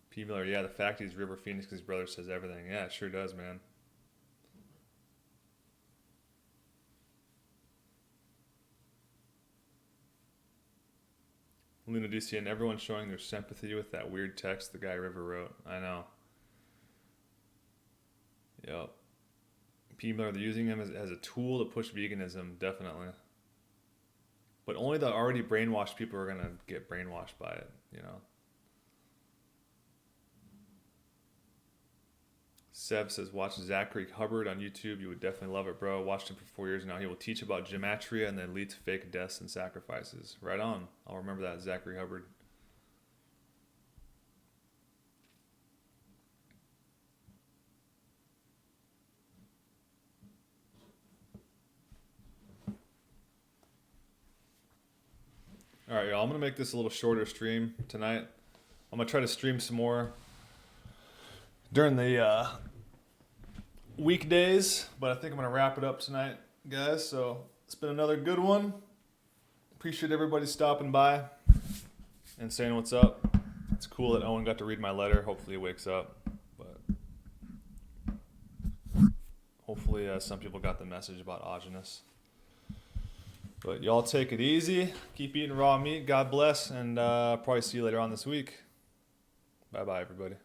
P. Miller, yeah, the fact he's River Phoenix's brother says everything. Yeah, it sure does, man. Luna DC, and everyone's showing their sympathy with that weird text the guy River wrote. I know. Yep. P. Miller, they're using him as a tool to push veganism, definitely. But only the already brainwashed people are going to get brainwashed by it, you know. Sev says, watch Zachary Hubbard on YouTube. You would definitely love it, bro. Watched him for 4 years now. He will teach about gematria and then lead to fake deaths and sacrifices. Right on. I'll remember that, Zachary Hubbard. All right, y'all. I'm going to make this a little shorter stream tonight. I'm going to try to stream some more during the weekdays, but I think I'm going to wrap it up tonight, guys. So it's been another good one. Appreciate everybody stopping by and saying what's up. It's cool that Owen got to read my letter. Hopefully he wakes up. But hopefully some people got the message about Aajonus. But y'all take it easy. Keep eating raw meat. God bless. And probably see you later on this week. Bye-bye, everybody.